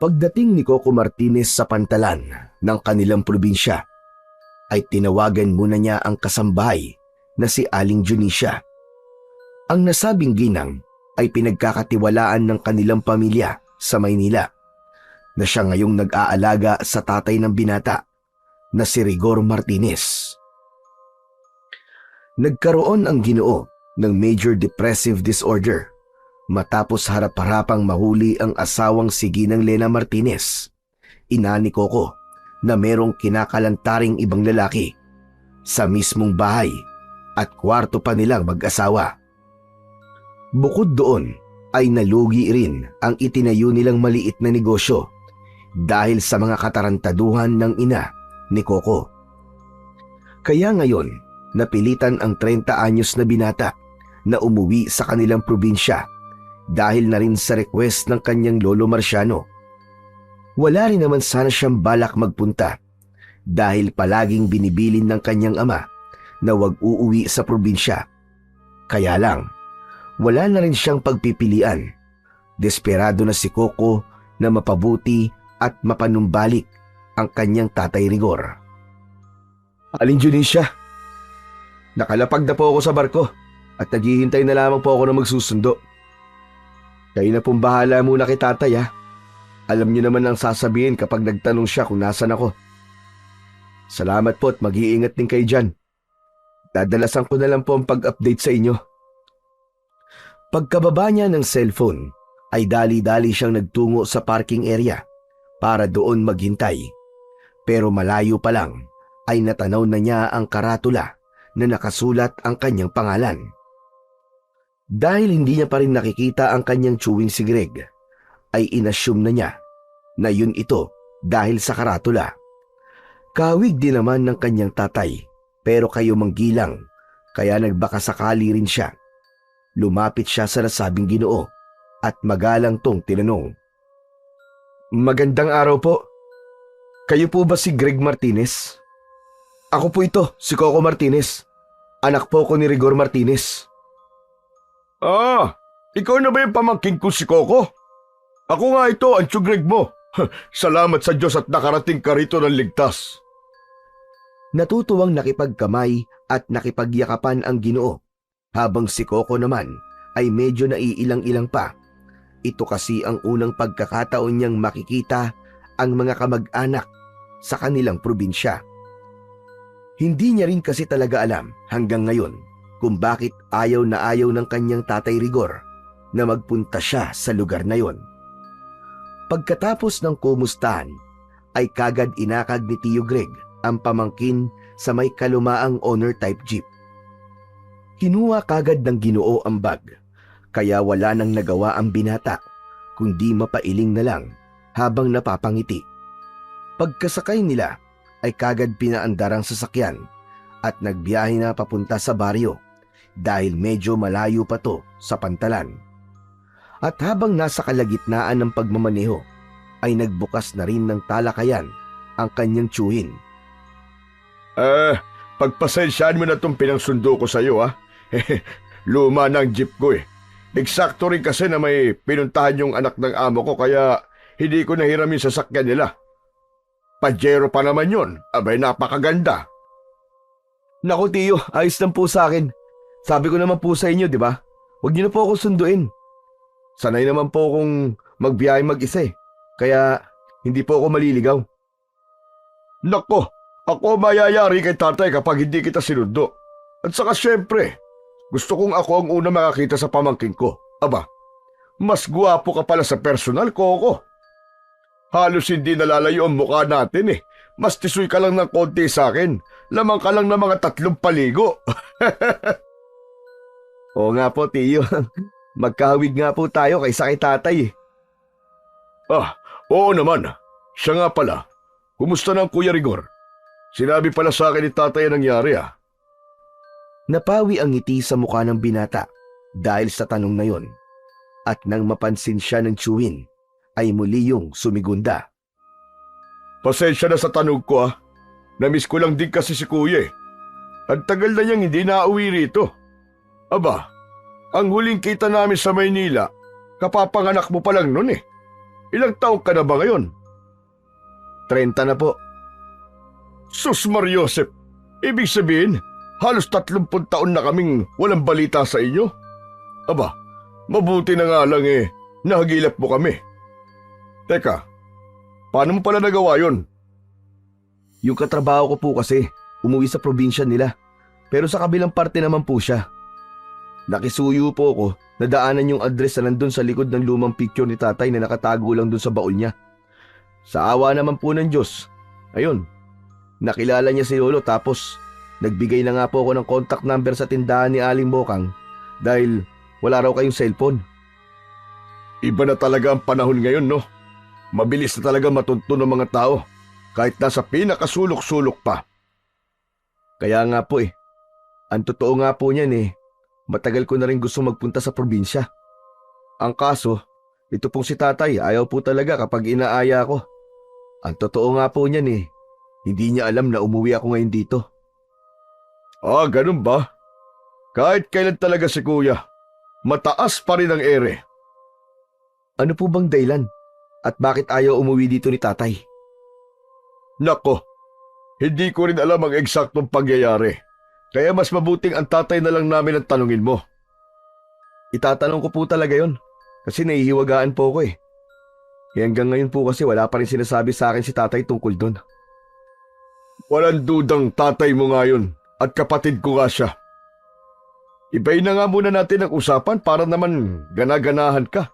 Pagdating ni Coco Martinez sa pantalan ng kanilang probinsya, ay tinawagan muna niya ang kasambahay na si Aling Junicia. Ang nasabing ginang ay pinagkakatiwalaan ng kanilang pamilya sa Maynila, na siya ngayong nag-aalaga sa tatay ng binata na si Rigor Martinez. Nagkaroon ang Ginoo ng major depressive disorder matapos harap-harapang mahuli ang asawang si Ginang Lena Martinez, ina ni Coco, na merong kinakalantaring ibang lalaki sa mismong bahay at kwarto pa nilang mag-asawa. Bukod doon ay nalugi rin ang itinayo nilang maliit na negosyo dahil sa mga katarantaduhan ng ina ni Coco. Kaya ngayon, napilitan ang 30 anyos na binata na umuwi sa kanilang probinsya dahil na rin sa request ng kanyang lolo Marciano. Wala rin naman sana siyang balak magpunta dahil palaging binibilin ng kanyang ama na wag uuwi sa probinsya. Kaya lang, wala na rin siyang pagpipilian. Desperado na si Coco na mapabuti at mapanumbalik ang kanyang tatay Rigor. Aling Junicia, nakalapag na po ako sa barko at naghihintay na lamang po ako na magsusundo. Kayo na pong bahala muna kay tatay ha. Alam niyo naman ang sasabihin kapag nagtanong siya kung nasan ako. Salamat po at mag-iingat din kayo dyan. Dadalasan ko na lang po ang pag-update sa inyo. Pagkababa niya ng cellphone ay dali-dali siyang nagtungo sa parking area para doon maghintay. Pero malayo pa lang ay natanaw na niya ang karatula na nakasulat ang kanyang pangalan. Dahil hindi niya pa rin nakikita ang kanyang chewing si Greg, ay inassume na niya na yun ito dahil sa karatula. Kawig din naman ng kanyang tatay pero kayo manggilang, kaya nagbakasakali rin siya. Lumapit siya sa nasabing Ginoo at magalang tong tinanong. Magandang araw po. Kayo po ba si Greg Martinez? Ako po ito, si Coco Martinez. Anak po ko ni Rigor Martinez. Ah, ikaw na ba yung pamangkin ko si Coco? Ako nga ito, ang Tio Greg mo. Salamat sa Diyos at nakarating ka rito ng ligtas. Natutuwang nakipagkamay at nakipagyakapan ang Ginoo, habang si Coco naman ay medyo naiilang-ilang pa. Ito kasi ang unang pagkakataon niyang makikita ang mga kamag-anak sa kanilang probinsya. Hindi niya rin kasi talaga alam hanggang ngayon kung bakit ayaw na ayaw ng kanyang tatay Rigor na magpunta siya sa lugar na yon. Pagkatapos ng kumustahan ay kagad inakag ni Tio Greg ang pamangkin sa may kalumaang owner type jeep. Kinuha kagad ng Ginoo ang bag, kaya wala nang nagawa ang binata kundi mapailing na lang habang napapangiti. Pagkasakay nila ay kagad pinaandar ang sasakyan at nagbiyahe na papunta sa baryo dahil medyo malayo pa to sa pantalan. At habang nasa kalagitnaan ng pagmamaneho ay nagbukas na rin ng talakayan ang kanyang tiyuhin. Pagpasensyaan mo na itong pinangsundo ko sa iyo ha. Luma na ang jeep ko eh. Eksakto rin kasi na may pinuntahan yung anak ng amo ko kaya hindi ko nahiram yung sasakyan nila. Pajero pa naman yun. Abay, napakaganda. Naku Tiyo, ayos lang po sa akin. Sabi ko naman po sa inyo, di ba? Huwag niyo na po ako sunduin. Sanay naman po akong magbiyahe mag-isa eh. Kaya hindi po ako maliligaw. Nako, ako mayayari kay tatay kapag hindi kita sinundo. At saka syempre, gusto kong ako ang una makakita sa pamangkin ko. Aba, mas guwapo ka pala sa personal, Coco. Halos hindi nalalayo ang mukha natin eh. Mas tisoy ka lang ng konti sa akin. Lamang ka lang ng mga 3 paligo. Oo nga po, Tiyo. Magkahawig nga po tayo kaysa kay tatay eh. Oo naman. Siya nga pala. Kumusta na ang Kuya Rigor? Sinabi pala sa akin ni tatay ang nangyari ah. Napawi ang ngiti sa mukha ng binata dahil sa tanong na yon. At nang mapansin siya ng tiyuhin, ay muli yung sumigunda. Pasensya na sa tanong ko ah. Namiss ko lang din kasi si Kuya eh. Ang tagal na niyang hindi nauwi rito. Aba, ang huling kita namin sa Maynila, kapapanganak mo pa lang nun eh. Ilang taong ka na ba ngayon? 30 na po. Sus Mariosep, ibig sabihin, halos 30 taon na kaming walang balita sa inyo? Aba, mabuti na nga lang nahagilap mo kami. Teka, paano mo pala nagawa yon? Yung katrabaho ko po kasi, umuwi sa probinsya nila. Pero sa kabilang parte naman po siya. Nakisuyo po ako, nadaanan yung address na nandun sa likod ng lumang picture ni tatay na nakatago lang dun sa baul niya. Sa awa naman po ng Diyos, ayun, nakilala niya si Lolo tapos nagbigay na nga po ako ng contact number sa tindahan ni Aling Bokang dahil wala raw kayong cellphone. Iba na talaga ang panahon ngayon, no? Mabilis na talaga matuntun ng mga tao, kahit nasa pinakasulok-sulok pa. Kaya nga po ang totoo nga po niyan matagal ko na rin gusto magpunta sa probinsya. Ang kaso, ito pong si tatay ayaw po talaga kapag inaaya ko. Ang totoo nga po niyan hindi niya alam na umuwi ako ngayon dito. Ah, ganun ba? Kahit kailan talaga si kuya, mataas pa rin ang ere. Ano po bang dahilan? At bakit ayaw umuwi dito ni tatay? Nako, hindi ko rin alam ang eksaktong pangyayari. Kaya mas mabuting ang tatay na lang namin ang tanungin mo. Itatanong ko po talaga yon kasi nahihiwagaan po ko hanggang ngayon po kasi wala pa rin sinasabi sa akin si tatay tungkol doon. Walang dudang tatay mo nga yun at kapatid ko nga siya. Ibayin na nga muna natin ang usapan para naman ganaganahan ka.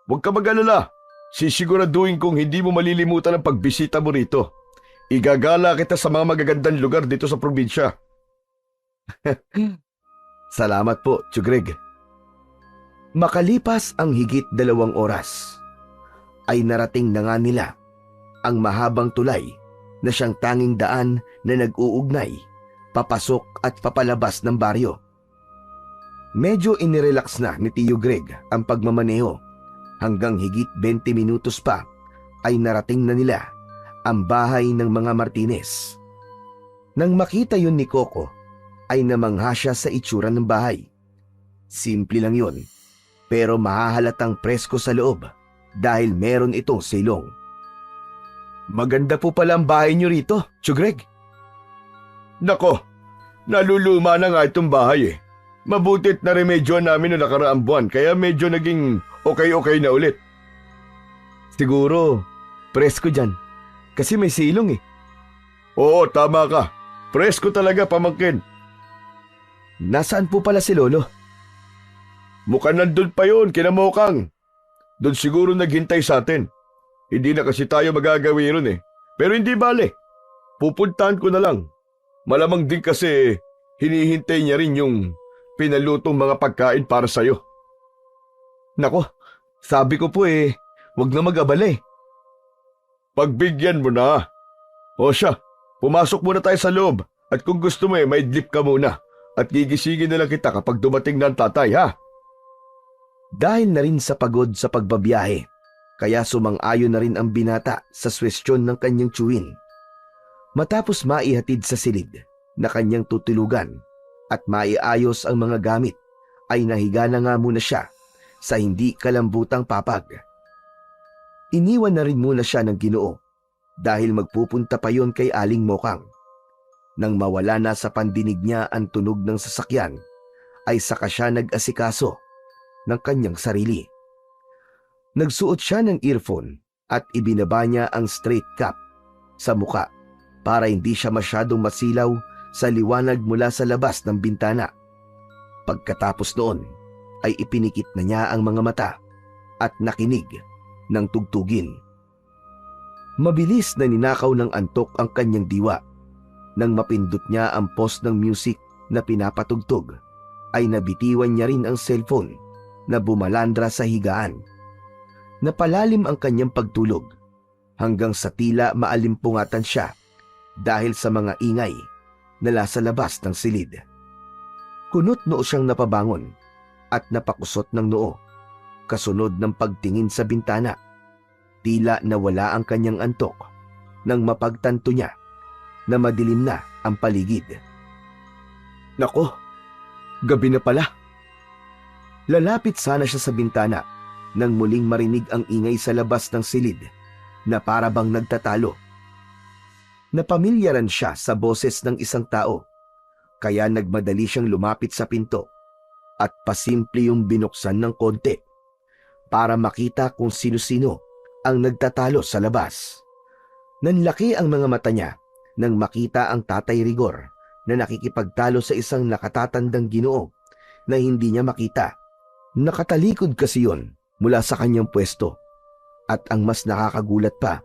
Huwag ka mag-alala. Sisiguraduhin kong hindi mo malilimutan ang pagbisita mo rito. Igagala kita sa mga magagandang lugar dito sa probinsya. Salamat po, Tsugreg. Makalipas ang higit 2 oras, ay narating na nga nila ang mahabang tulay na siyang tanging daan na nag-uugnay, papasok at papalabas ng baryo. Medyo inirelax na ni Tio Greg ang pagmamaneho hanggang higit 20 minutos pa ay narating na nila ang bahay ng mga Martinez. Nang makita yun ni Coco, ay namangha siya sa itsura ng bahay. Simple lang yun, pero mahahalatang presko sa loob dahil meron itong silong. Maganda po pala ang bahay niyo rito, Tsugreg. Nako, naluluma na nga itong bahay Mabutit na remedyo namin noong nakaraang buwan kaya medyo naging okay na ulit. Siguro, presko dyan. Kasi may silong Oo, tama ka. Presko talaga, pamangkin. Nasaan po pala si Lolo? Mukhang nandun pa yun, kinamukang. Doon siguro naghintay sa atin. Hindi na kasi tayo magagawi ron Pero hindi bale. Pupuntahan ko na lang. Malamang din kasi hinihintay niya rin yung pinalutong mga pagkain para sa'yo. Nako, sabi ko po wag na mag-abala Pagbigyan mo na. O siya, pumasok muna tayo sa loob at kung gusto mo may idlip ka muna at gigisingin na lang kita kapag dumating na ang tatay, ha? Dahil na rin sa pagod sa pagbabiyahe, kaya sumang-ayon na rin ang binata sa suwestyon ng kanyang tiyuhin. Matapos maihatid sa silid na kanyang tutulugan at maiayos ang mga gamit, ay nahiga na nga muna siya sa hindi kalambutang papag. Iniwan na rin muna siya ng Ginoo dahil magpupunta pa yon kay Aling Mokang. Nang mawala na sa pandinig niya ang tunog ng sasakyan, ay saka siya nag-asikaso ng kanyang sarili. Nagsuot siya ng earphone at ibinaba niya ang straight cap sa muka para hindi siya masyadong masilaw sa liwanag mula sa labas ng bintana. Pagkatapos noon ay ipinikit na niya ang mga mata at nakinig ng tugtugin. Mabilis na ninakaw ng antok ang kanyang diwa. Nang mapindot niya ang post ng music na pinapatugtog, ay nabitiwan niya rin ang cellphone na bumalandra sa higaan. Napalalim ang kanyang pagtulog hanggang sa tila maalimpungatan siya dahil sa mga ingay na nasa labas ng silid. Kunot noo siyang napabangon at napakusot ng noo. Kasunod ng pagtingin sa bintana, tila nawala ang kanyang antok nang mapagtanto niya na madilim na ang paligid. Nako, gabi na pala. Lalapit sana siya sa bintana nang muling marinig ang ingay sa labas ng silid na para bang nagtatalo. Napamilyaran siya sa boses ng isang tao, kaya nagmadali siyang lumapit sa pinto at pasimple yung binuksan ng konti para makita kung sino-sino ang nagtatalo sa labas. Nanlaki ang mga mata niya nang makita ang Tatay Rigor na nakikipagtalo sa isang nakatatandang Ginoo na hindi niya makita. Nakatalikod kasi yun mula sa kanyang pwesto, at ang mas nakakagulat pa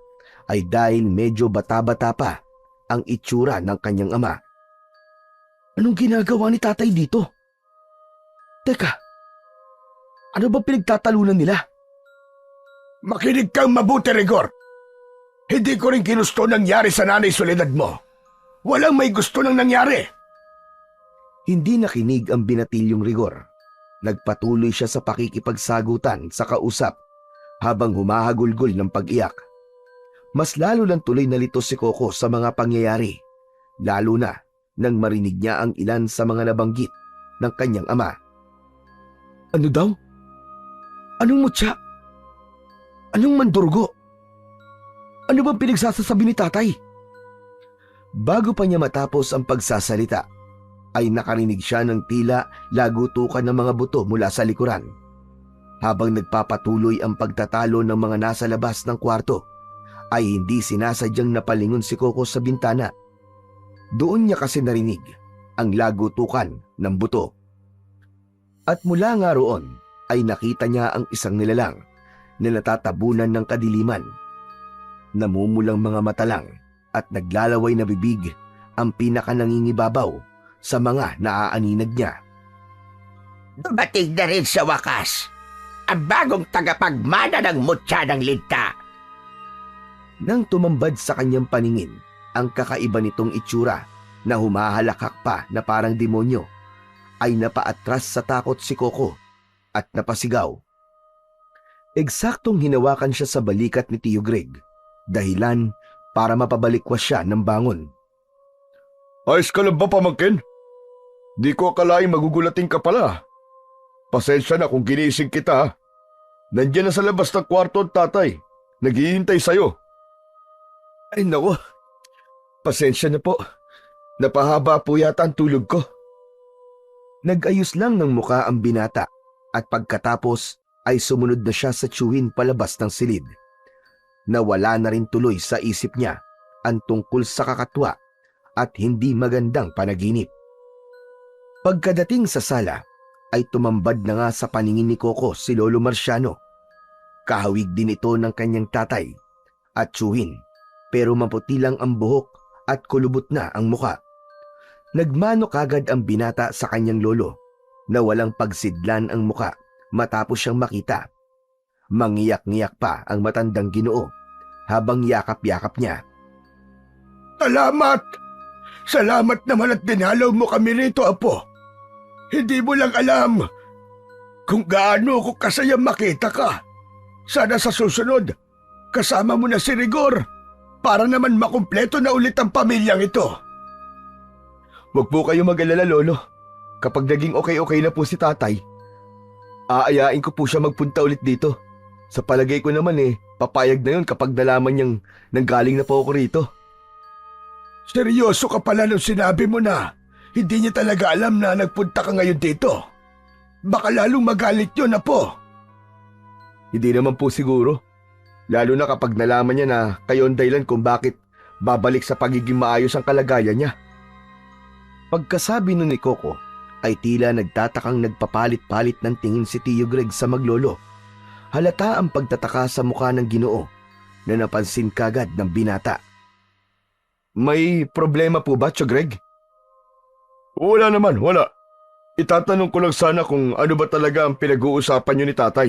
ay dahil medyo bata-bata pa ang itsura ng kanyang ama. Anong ginagawa ni tatay dito? Teka, ano ba pinagtatalunan nila? Makinig kang mabuti, Rigor. Hindi ko rin ginusto nangyari sa Nanay Soledad mo. Walang may gusto nang nangyari. Hindi nakinig ang binatilyong Rigor. Nagpatuloy siya sa pakikipagsagutan sa kausap habang humahagulgol ng pag-iyak. Mas lalo lang tuloy nalito si Coco sa mga pangyayari, lalo na nang marinig niya ang ilan sa mga nabanggit ng kanyang ama. Ano daw? Anong mutya? Anong mandurgo? Ano bang pinagsasasabi ni tatay? Bago pa niya matapos ang pagsasalita, ay nakarinig siya ng tila lagutukan ng mga buto mula sa likuran. Habang nagpapatuloy ang pagtatalo ng mga nasa labas ng kwarto, ay hindi sinasadyang napalingon si Coco sa bintana. Doon niya kasi narinig ang lagutukan ng buto. At mula nga roon ay nakita niya ang isang nilalang na natatabunan ng kadiliman. Namumulang mga mata lang at naglalaway na bibig ang pinakanangingibabaw sa mga naaaninag niya. Dumating na rin sa wakas ang bagong tagapagmana ng mutya ng linta. Nang tumambad sa kanyang paningin ang kakaiba nitong itsura na humahalakak pa na parang demonyo, ay napaatras sa takot si Coco at napasigaw. Eksaktong hinawakan siya sa balikat ni Tio Greg, dahilan para mapabalikwas siya ng bangon. Ayos ka lang ba, pamangkin? Di ko akalaing magugulating ka pala. Pasensya na kung ginising kita. Nandiyan na sa labas ng kwarto ang tatay. Naghihintay sa'yo. Ay naku, pasensya na po. Napahaba po yata ang tulog ko. Nag-ayos lang ng muka ang binata at pagkatapos ay sumunod na siya sa tiyuhin palabas ng silid. Nawala na rin tuloy sa isip niya ang tungkol sa kakatwa at hindi magandang panaginip. Pagkadating sa sala ay tumambad na nga sa paningin ni Coco si Lolo Marciano. Kahawig din ito ng kanyang tatay at tiyuhin, pero maputi lang ang buhok at kulubot na ang muka. Nagmano kagad ang binata sa kanyang lolo na walang pagsidlan ang muka matapos siyang makita. Mangiyak-ngiyak pa ang matandang Ginoo habang yakap-yakap niya. Salamat! Salamat naman at dinalaw mo kami rito, Apo. Hindi mo lang alam kung gaano ko kasayang makita ka. Sana sa susunod, kasama mo na si Rigor para naman makumpleto na ulit ang pamilyang ito. Huwag po kayo mag-alala, Lolo. Kapag naging okay-okay na po si tatay, aayain ko po siya magpunta ulit dito. Sa palagay ko naman papayag na yun kapag nalaman niyang nanggaling na po ako rito. Seryoso ka pala nung sinabi mo na hindi niya talaga alam na nagpunta ka ngayon dito. Baka lalong magalit yun, Apo. Hindi naman po siguro. Lalo na kapag nalaman niya na kayo ang dahilan kung bakit babalik sa pagiging maayos ang kalagayan niya. Pagkasabi nun ni Coco, ay tila nagtatakang nagpapalit-palit ng tingin si Tio Greg sa maglolo. Halata ang pagtataka sa mukha ng Ginoo na napansin kagad ng binata. May problema po ba, Tio Greg? Wala naman, wala. Itatanong ko lang sana kung ano ba talaga ang pinag-uusapan niyo ni tatay.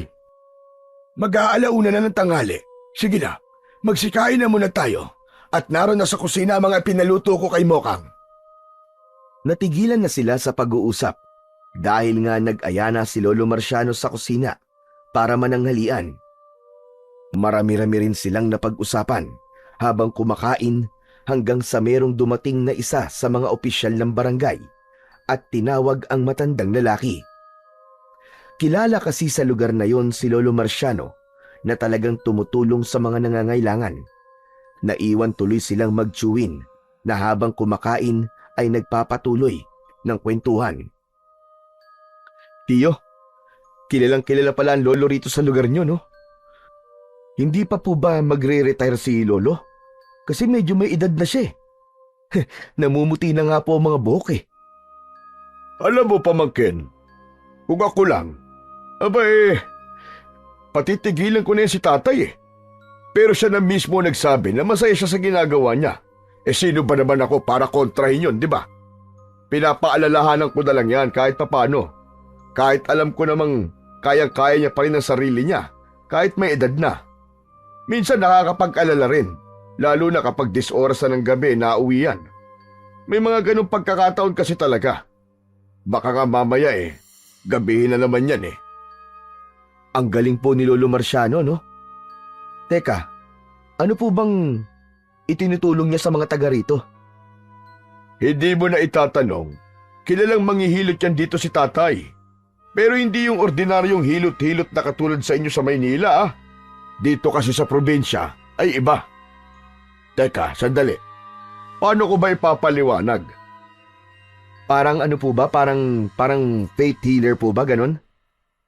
Mag-aalauna na ng tanghali. Sige na, magsikain na muna tayo. At naroon na sa kusina ang mga pinaluto ko kay Mokang. Natigilan na sila sa pag-uusap dahil nga nag-aya na si Lolo Marciano sa kusina para mananghalian. Marami-rami rin silang napag-usapan habang kumakain hanggang sa merong dumating na isa sa mga opisyal ng barangay at tinawag ang matandang lalaki. Kilala kasi sa lugar na yon si Lolo Marciano na talagang tumutulong sa mga nangangailangan. Naiwan tuloy silang magtsuwin na habang kumakain ay nagpapatuloy ng kwentuhan. Tiyo, kilalang kilala pala ang lolo rito sa lugar nyo, no? Hindi pa po ba magre-retire si lolo? Kasi medyo may edad na siya eh. Namumuti na nga po ang mga buhok eh. Alam mo, pamangkin, kung ako lang, patitigilan ko na yan si tatay eh. Pero siya na mismo nagsabi na masaya siya sa ginagawa niya. Sino ba naman ako para kontrahin yun, di ba? Pinapaalalahanan ko na lang yan kahit papano. Kahit alam ko namang kayang-kaya niya pa rin ang sarili niya, kahit may edad na. Minsan nakakapag-alala rin, lalo na kapag 10 oras na ng gabi na uwi yan. May mga ganong pagkakataon kasi talaga. Baka nga mamaya gabihin na naman yan eh. Ang galing po ni Lolo Marciano, no? Teka, ano po bang itinutulong niya sa mga taga rito? Hindi mo na itatanong, kilalang manghihilot yan dito si tatay. Pero hindi yung ordinaryong hilot-hilot na katulad sa inyo sa Maynila. Dito kasi sa probinsya ay iba. Teka, sandali. Paano ko ba ipapaliwanag? Parang ano po ba? Parang faith healer po ba? Ganon?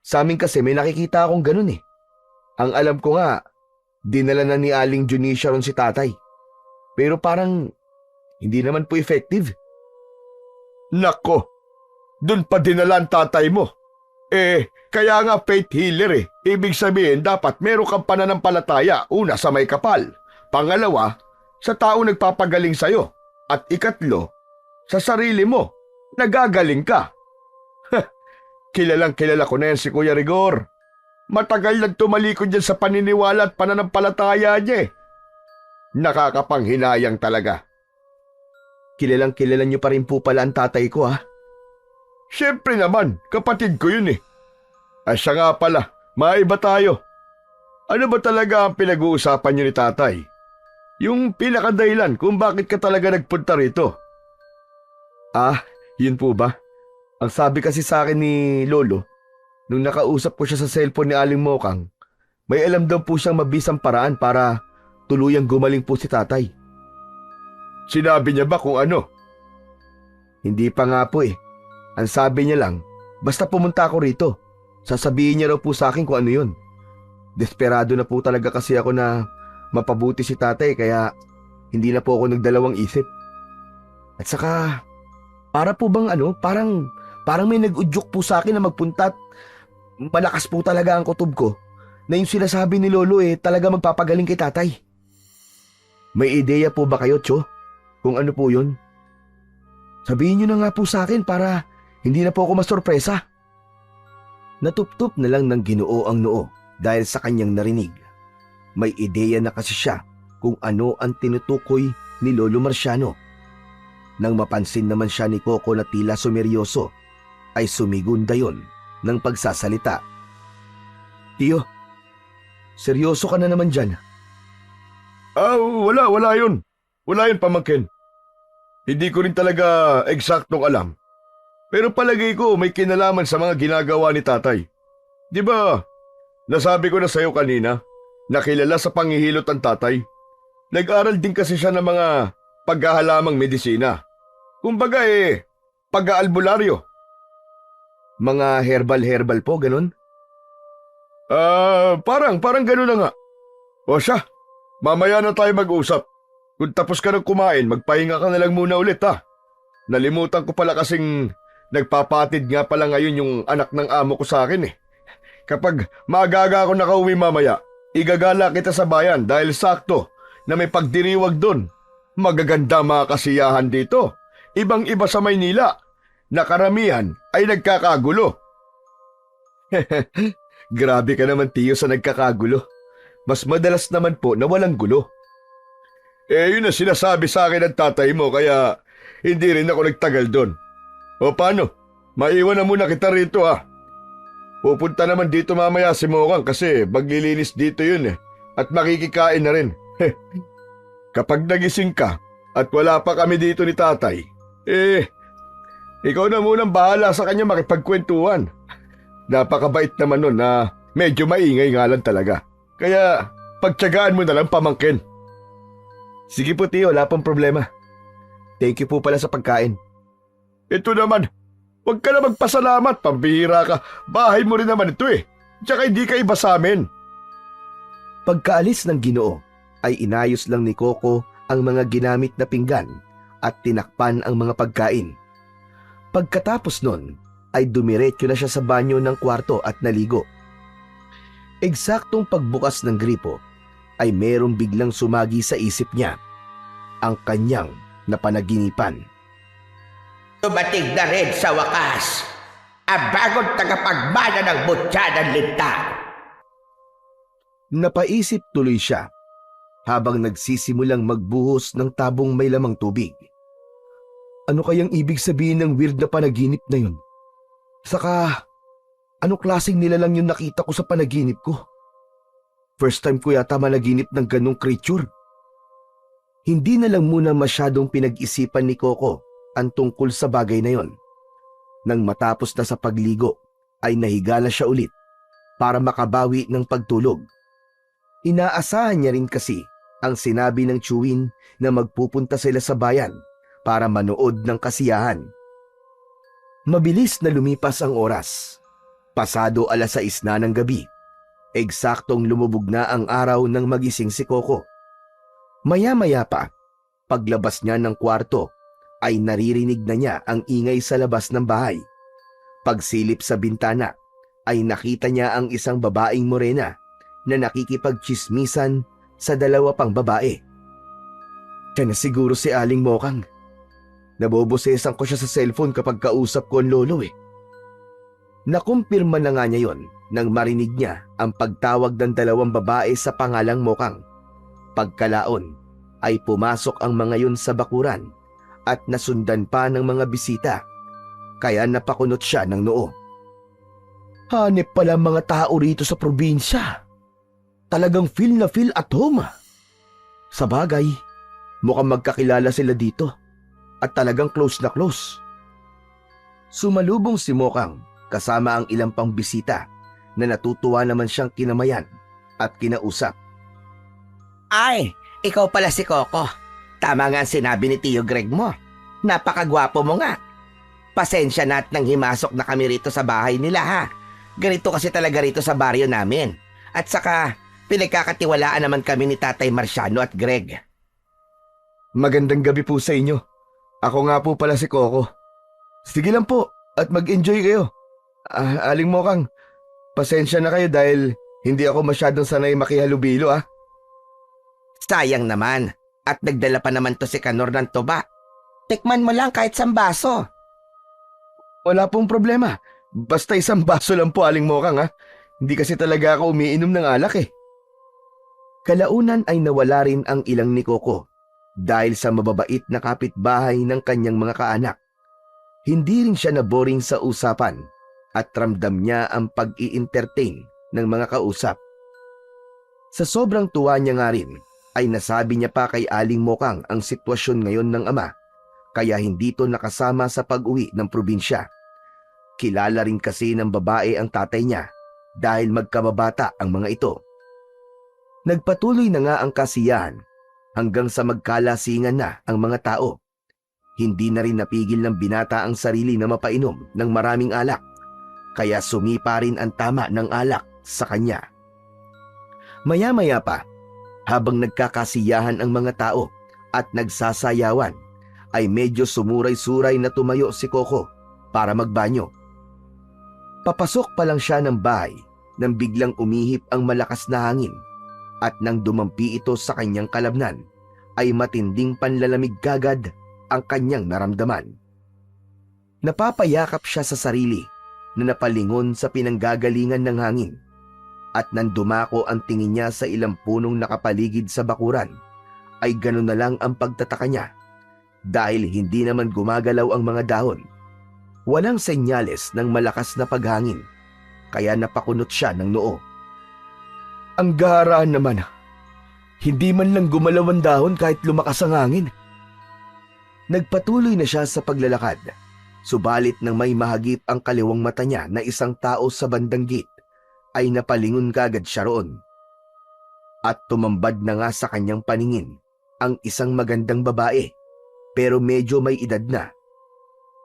Sa amin kasi may nakikita akong ganon eh. Ang alam ko nga, dinala na ni Aling Junicia ron si tatay. Pero parang hindi naman po effective. Nako, dun pa dinala ang tatay mo. Kaya nga faith healer eh. Ibig sabihin dapat meron kang pananampalataya. Una sa may kapal. Pangalawa, sa taong nagpapagaling sa'yo. At ikatlo, sa sarili mo. Nagagaling ka. Kilalang kilala ko na yan si Kuya Rigor. Matagal nang tumalikod dyan sa paniniwala at pananampalataya niya eh. Nakakapanghinayang talaga. Kilalang kilala niyo pa rin po pala ang tatay ko ha. Siyempre naman, kapatid ko yun eh. Siya nga pala, maiba tayo. Ano ba talaga ang pinag-uusapan niyo ni tatay? Yung pinakadahilan kung bakit ka talaga nagpunta rito. Yun po ba? Ang sabi kasi sa akin ni Lolo, nung nakausap ko siya sa cellphone ni Aling Mokang, may alam daw po siyang mabisang paraan para tuluyang gumaling po si tatay. Sinabi niya ba kung ano? Hindi pa nga po eh. Ang sabi niya lang, basta pumunta ako rito, sasabihin niya raw po sa akin kung ano yun. Desperado na po talaga kasi ako na mapabuti si tatay kaya hindi na po ako nagdalawang isip. At saka, para po bang parang may nag-udyok po sa akin na magpunta at malakas po talaga ang kutob ko na yung sinasabi ni Lolo talaga magpapagaling kay tatay. May ideya po ba kayo, Cho? Kung ano po yun? Sabihin niyo na nga po sa akin para hindi na po ako masorpresa. Natuptup na lang ng Ginoo ang noo dahil sa kanyang narinig. May ideya na kasi siya kung ano ang tinutukoy ni Lolo Marciano. Nang mapansin naman siya ni Coco na tila sumeryoso, ay sumigunda yon ng pagsasalita. Tiyo, seryoso ka na naman dyan. Wala yun. Wala yun, pamangkin. Hindi ko rin talaga eksaktong alam. Pero palagay ko may kinalaman sa mga ginagawa ni tatay. Di ba, nasabi ko na sa'yo kanina, nakilala sa panghihilot ang tatay. Nag-aral din kasi siya ng mga paghahalamang medisina. Kumbaga pag-aalbularyo. Mga herbal po, ganun? Parang ganun na nga. O siya, mamaya na tayo mag-usap. Kung tapos ka ng kumain, magpahinga ka na lang muna ulit ha. Nalimutan ko pala kasing nagpapatid nga pala ngayon yung anak ng amo ko sa akin eh. Kapag maaga ako nakauwi mamaya, igagala kita sa bayan dahil sakto na may pagdiriwag doon. Magaganda mga kasiyahan dito. Ibang-iba sa Maynila. Nakaramihan ay nagkakagulo. Grabe ka naman tiyo sa nagkakagulo. Mas madalas naman po na walang gulo. Yun ang sinasabi sa akin ng tatay mo kaya hindi rin ako nagtagal doon. O paano? Maiwan na muna kita rito ha. Pupunta naman dito mamaya si Mokang kasi maglilinis dito yun at makikikain na rin. Kapag nagising ka at wala pa kami dito ni tatay, ikaw na munang bahala sa kanya makipagkwentuhan. Napakabait naman nun na medyo maingay nga lang talaga. Kaya pagtiyagaan mo na lang pamangkin. Sige po tiyo, wala pong problema. Thank you po pala sa pagkain. Ito naman, huwag ka na magpasalamat, pambihira ka. Bahay mo rin naman ito eh. Tsaka hindi ka iba sa amin. Pagkaalis ng Ginoo ay inayos lang ni Coco ang mga ginamit na pinggan at tinakpan ang mga pagkain. Pagkatapos nun ay dumiretso na siya sa banyo ng kwarto at naligo. Eksaktong pagbukas ng gripo ay merong biglang sumagi sa isip niya, ang kanyang napanaginipan. Dumating na rin sa wakas ang bagong tagapagmana ng mutya ng linta. Napaisip tuloy siya habang nagsisimulang magbuhos ng tabong may lamang tubig. Ano kayang ibig sabihin ng weird na panaginip na yun? Saka, anong klaseng nilalang yung nakita ko sa panaginip ko? First time ko yata managinip ng ganong creature. Hindi na lang muna masyadong pinag-isipan ni Coco ang tungkol sa bagay na yon. Nang matapos na sa pagligo, ay nahiga na siya ulit para makabawi ng pagtulog. Inaasahan niya rin kasi ang sinabi ng Chewin na magpupunta sila sa bayan para manood ng kasiyahan. Mabilis na lumipas ang oras. Pasado 6:00 na ng gabi. Eksaktong lumubog na ang araw nang magising si Coco. Maya-maya pa, paglabas niya ng kwarto, ay naririnig na niya ang ingay sa labas ng bahay. Pagsilip sa bintana, ay nakita niya ang isang babaeng morena na nakikipagchismisan sa dalawa pang babae. Siya na siguro si Aling Mokang. Nabobosesan ko siya sa cellphone kapag kausap ko ang lolo eh. Nakumpirma na nga niya yon nang marinig niya ang pagtawag ng dalawang babae sa pangalang Mokang. Pagkalaon ay pumasok ang mga yun sa bakuran at nasundan pa ng mga bisita, kaya napakunot siya ng noo. Hanep pala mga tao rito sa probinsya. Talagang feel na feel at home. Sa bagay, mukhang magkakilala sila dito at talagang close na close. Sumalubong si Mokang kasama ang ilang pang bisita na natutuwa naman siyang kinamayan at kinausap. Ay, ikaw pala si Coco. Tama nga ang sinabi ni Tio Greg mo. Napakagwapo mo nga. Pasensya na at nang himasok na kami rito sa bahay nila ha. Ganito kasi talaga rito sa baryo namin. At saka, pinagkakatiwalaan naman kami ni Tatay Marciano at Greg. Magandang gabi po sa inyo. Ako nga po pala si Coco. Sige lang po at mag-enjoy kayo. Aling Mokang, pasensya na kayo dahil hindi ako masyadong sanay makihalubilo ah. Sayang naman. At nagdala pa naman to si Kanor ng tuba. Tikman mo lang kahit sambaso. Wala pong problema. Basta isang baso lang po, Aling Mokang ha. Hindi kasi talaga ako umiinom ng alak eh. Kalaunan ay nawala rin ang ilang ni Coco dahil sa mababait na kapitbahay ng kanyang mga kaanak. Hindi rin siya naboring sa usapan at ramdam niya ang pag-i-entertain ng mga kausap. Sa sobrang tuwa niya nga rin, ay nasabi niya pa kay Aling Mokang ang sitwasyon ngayon ng ama, kaya hindi to nakasama sa pag-uwi ng probinsya. Kilala rin kasi ng babae ang tatay niya dahil magkababata ang mga ito. Nagpatuloy na nga ang kasiyahan hanggang sa magkalasingan na ang mga tao. Hindi na rin napigil ng binata ang sarili na mapainom ng maraming alak, kaya sumipa rin ang tama ng alak sa kanya. Maya-maya pa, habang nagkakasiyahan ang mga tao at nagsasayawan, ay medyo sumuray-suray na tumayo si Coco para magbanyo. Papasok pa lang siya ng bahay nang biglang umihip ang malakas na hangin at nang dumampi ito sa kanyang kalabnan, ay matinding panlalamig kagad ang kanyang naramdaman. Napapayakap siya sa sarili na napalingon sa pinanggagalingan ng hangin. At nang dumako ang tingin niya sa ilang punong nakapaligid sa bakuran, ay gano'n na lang ang pagtataka niya dahil hindi naman gumagalaw ang mga dahon. Walang senyales ng malakas na paghangin, kaya napakunot siya ng noo. Ang gaharaan naman, hindi man lang gumalaw ang dahon kahit lumakas ang hangin. Nagpatuloy na siya sa paglalakad Subalit nang may mahagip ang kaliwang mata niya na isang tao sa bandang gate, ay napalingon kagad siya roon. At tumambad na nga sa kanyang paningin ang isang magandang babae, pero medyo may edad na.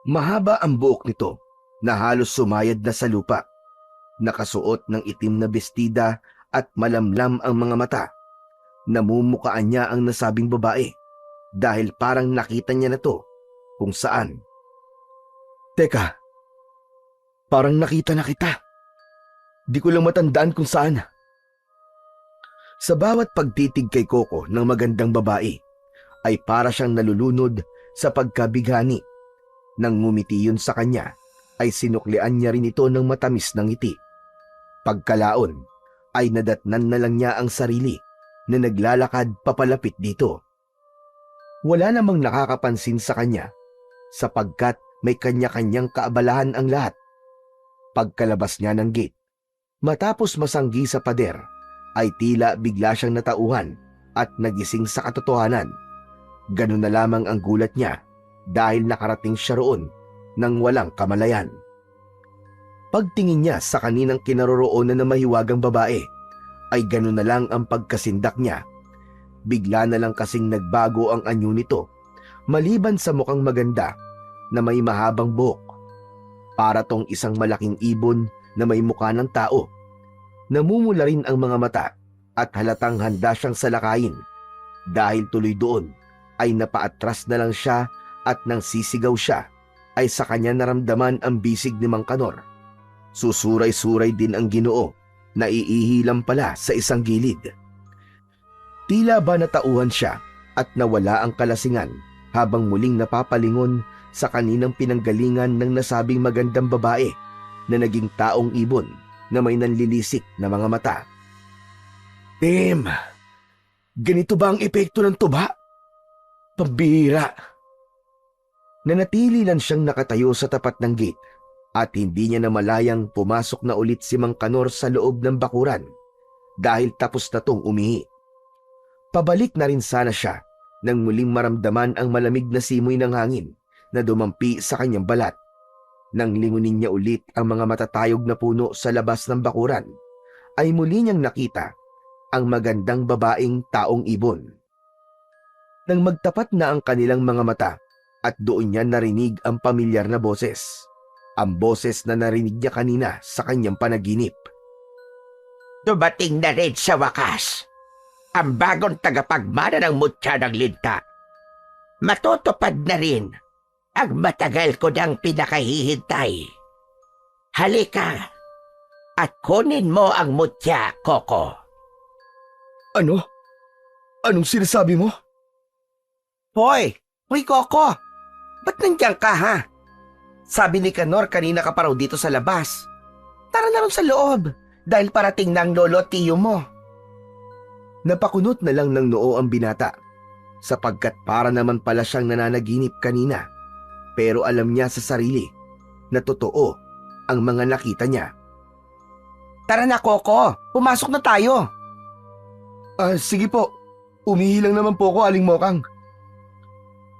Mahaba ang buhok nito na halos sumayad na sa lupa. Nakasuot ng itim na bestida at malamlam ang mga mata. Namumukaan niya ang nasabing babae dahil parang nakita niya na to kung saan. Teka, parang nakita na kita. Di ko lang matandaan kung saan. Sa bawat pagtitig kay Coco ng magandang babae, ay para siyang nalulunod sa pagkabighani. Nang ngumiti yun sa kanya, ay sinuklian niya rin ito ng matamis na ngiti. Pagkalaon, ay nadatnan na lang niya ang sarili na naglalakad papalapit dito. Wala namang nakakapansin sa kanya sapagkat may kanya-kanyang kaabalahan ang lahat. Pagkalabas niya ng gate, matapos masanggi sa pader, ay tila bigla siyang natauhan at nagising sa katotohanan. Ganun na lamang ang gulat niya dahil nakarating siya roon nang walang kamalayan. Pagtingin niya sa kaninang kinaroroonan na mahiwagang babae, ay ganun na lang ang pagkasindak niya. Bigla na lang kasing nagbago ang anyo nito, maliban sa mukhang maganda na may mahabang buhok. Para tong isang malaking ibon na may mukha ng tao. Namumula rin ang mga mata at halatang handa siyang salakayin. Dahil tuloy doon ay napaatras na lang siya at nang sisigaw siya ay sa kanya naramdaman ang bisig ni Mang Kanor. Susuray-suray din ang Ginoo na iihilang pala sa isang gilid. Tila ba natauhan siya at nawala ang kalasingan habang muling napapalingon sa kaninang pinanggalingan ng nasabing magandang babae na naging taong ibon na may nanlilisik na mga mata. Tim, ganito ba ang epekto ng tuba? Pambihira. Nanatili lang siyang nakatayo sa tapat ng gate at hindi niya namalayang pumasok na ulit si Mang Kanor sa loob ng bakuran dahil tapos na tong umihi. Pabalik na rin sana siya nang muling maramdaman ang malamig na simoy ng hangin na dumampi sa kanyang balat. Nang lingunin niya ulit ang mga matatayog na puno sa labas ng bakuran, ay muli niyang nakita ang magandang babaeng taong ibon. Nang magtapat na ang kanilang mga mata at doon niya narinig ang pamilyar na boses, ang boses na narinig niya kanina sa kanyang panaginip. Dumating na rin sa wakas ang bagong tagapagmana ng mutya ng linta. Matutupad na rin ang matagal ko nang pinakahihintay. Halika at kunin mo ang mutya, Coco. Ano? Anong sinasabi mo? Hoy, Coco, ba't nandiyan ka ha? Sabi ni Kanor kanina ka pa raw dito sa labas. Tara na rin sa loob dahil parating na ang lolo at tiyo mo. Napakunot na lang ng noo ang binata sapagkat para naman pala siyang nananaginip kanina. Pero alam niya sa sarili na totoo ang mga nakita niya. Tara na, Coco. Pumasok na tayo. Sige po. Umihi lang naman po ako, Aling Mokang.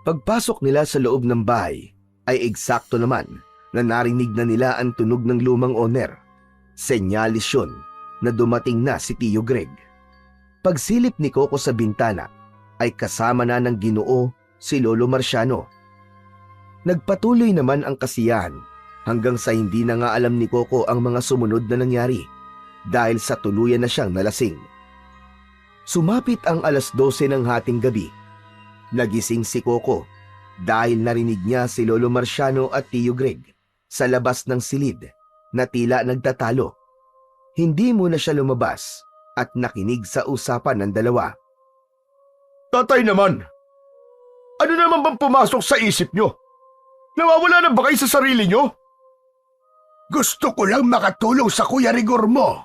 Pagpasok nila sa loob ng bahay, ay eksakto naman na narinig na nila ang tunog ng lumang owner. Senyalis yun na dumating na si Tio Greg. Pagsilip ni Coco sa bintana, ay kasama na ng Ginoo si Lolo Marciano. Nagpatuloy naman ang kasiyahan hanggang sa hindi na nga alam ni Coco ang mga sumunod na nangyari dahil sa tuluyan na siyang nalasing. Sumapit ang 12:00 ng hating gabi. Nagising si Coco dahil narinig niya si Lolo Marciano at Tio Greg sa labas ng silid na tila nagtatalo. Hindi muna siya lumabas at nakinig sa usapan ng dalawa. Tatay naman, ano naman bang pumasok sa isip nyo? Nawawala na ba kayo sa sarili nyo? Gusto ko lang makatulong sa Kuya Rigor mo.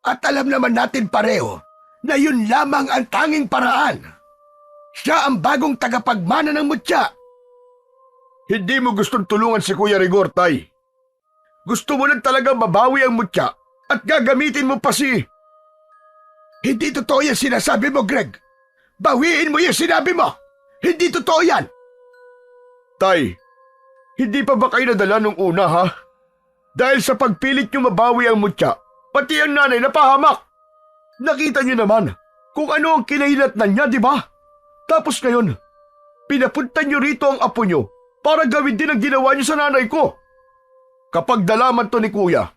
At alam naman natin pareho na yun lamang ang tanging paraan. Siya ang bagong tagapagmana ng mutya. Hindi mo gustong tulungan si Kuya Rigor, Tay. Gusto mo lang talaga mabawi ang mutya at gagamitin mo pa si... Hindi totoo yan sinasabi mo, Greg. Bawiin mo yung sinabi mo. Hindi totoo yan. Tay, Hindi pa ba kayo nadala nung una, ha? Dahil sa pagpilit nyo mabawi ang mutya, pati ang nanay napahamak. Nakita nyo naman kung ano ang kinahinatnan niya, di ba? Tapos ngayon, pinapunta nyo rito ang apo nyo para gawin din ang ginawa nyo sa nanay ko. Kapag dalaman to ni kuya,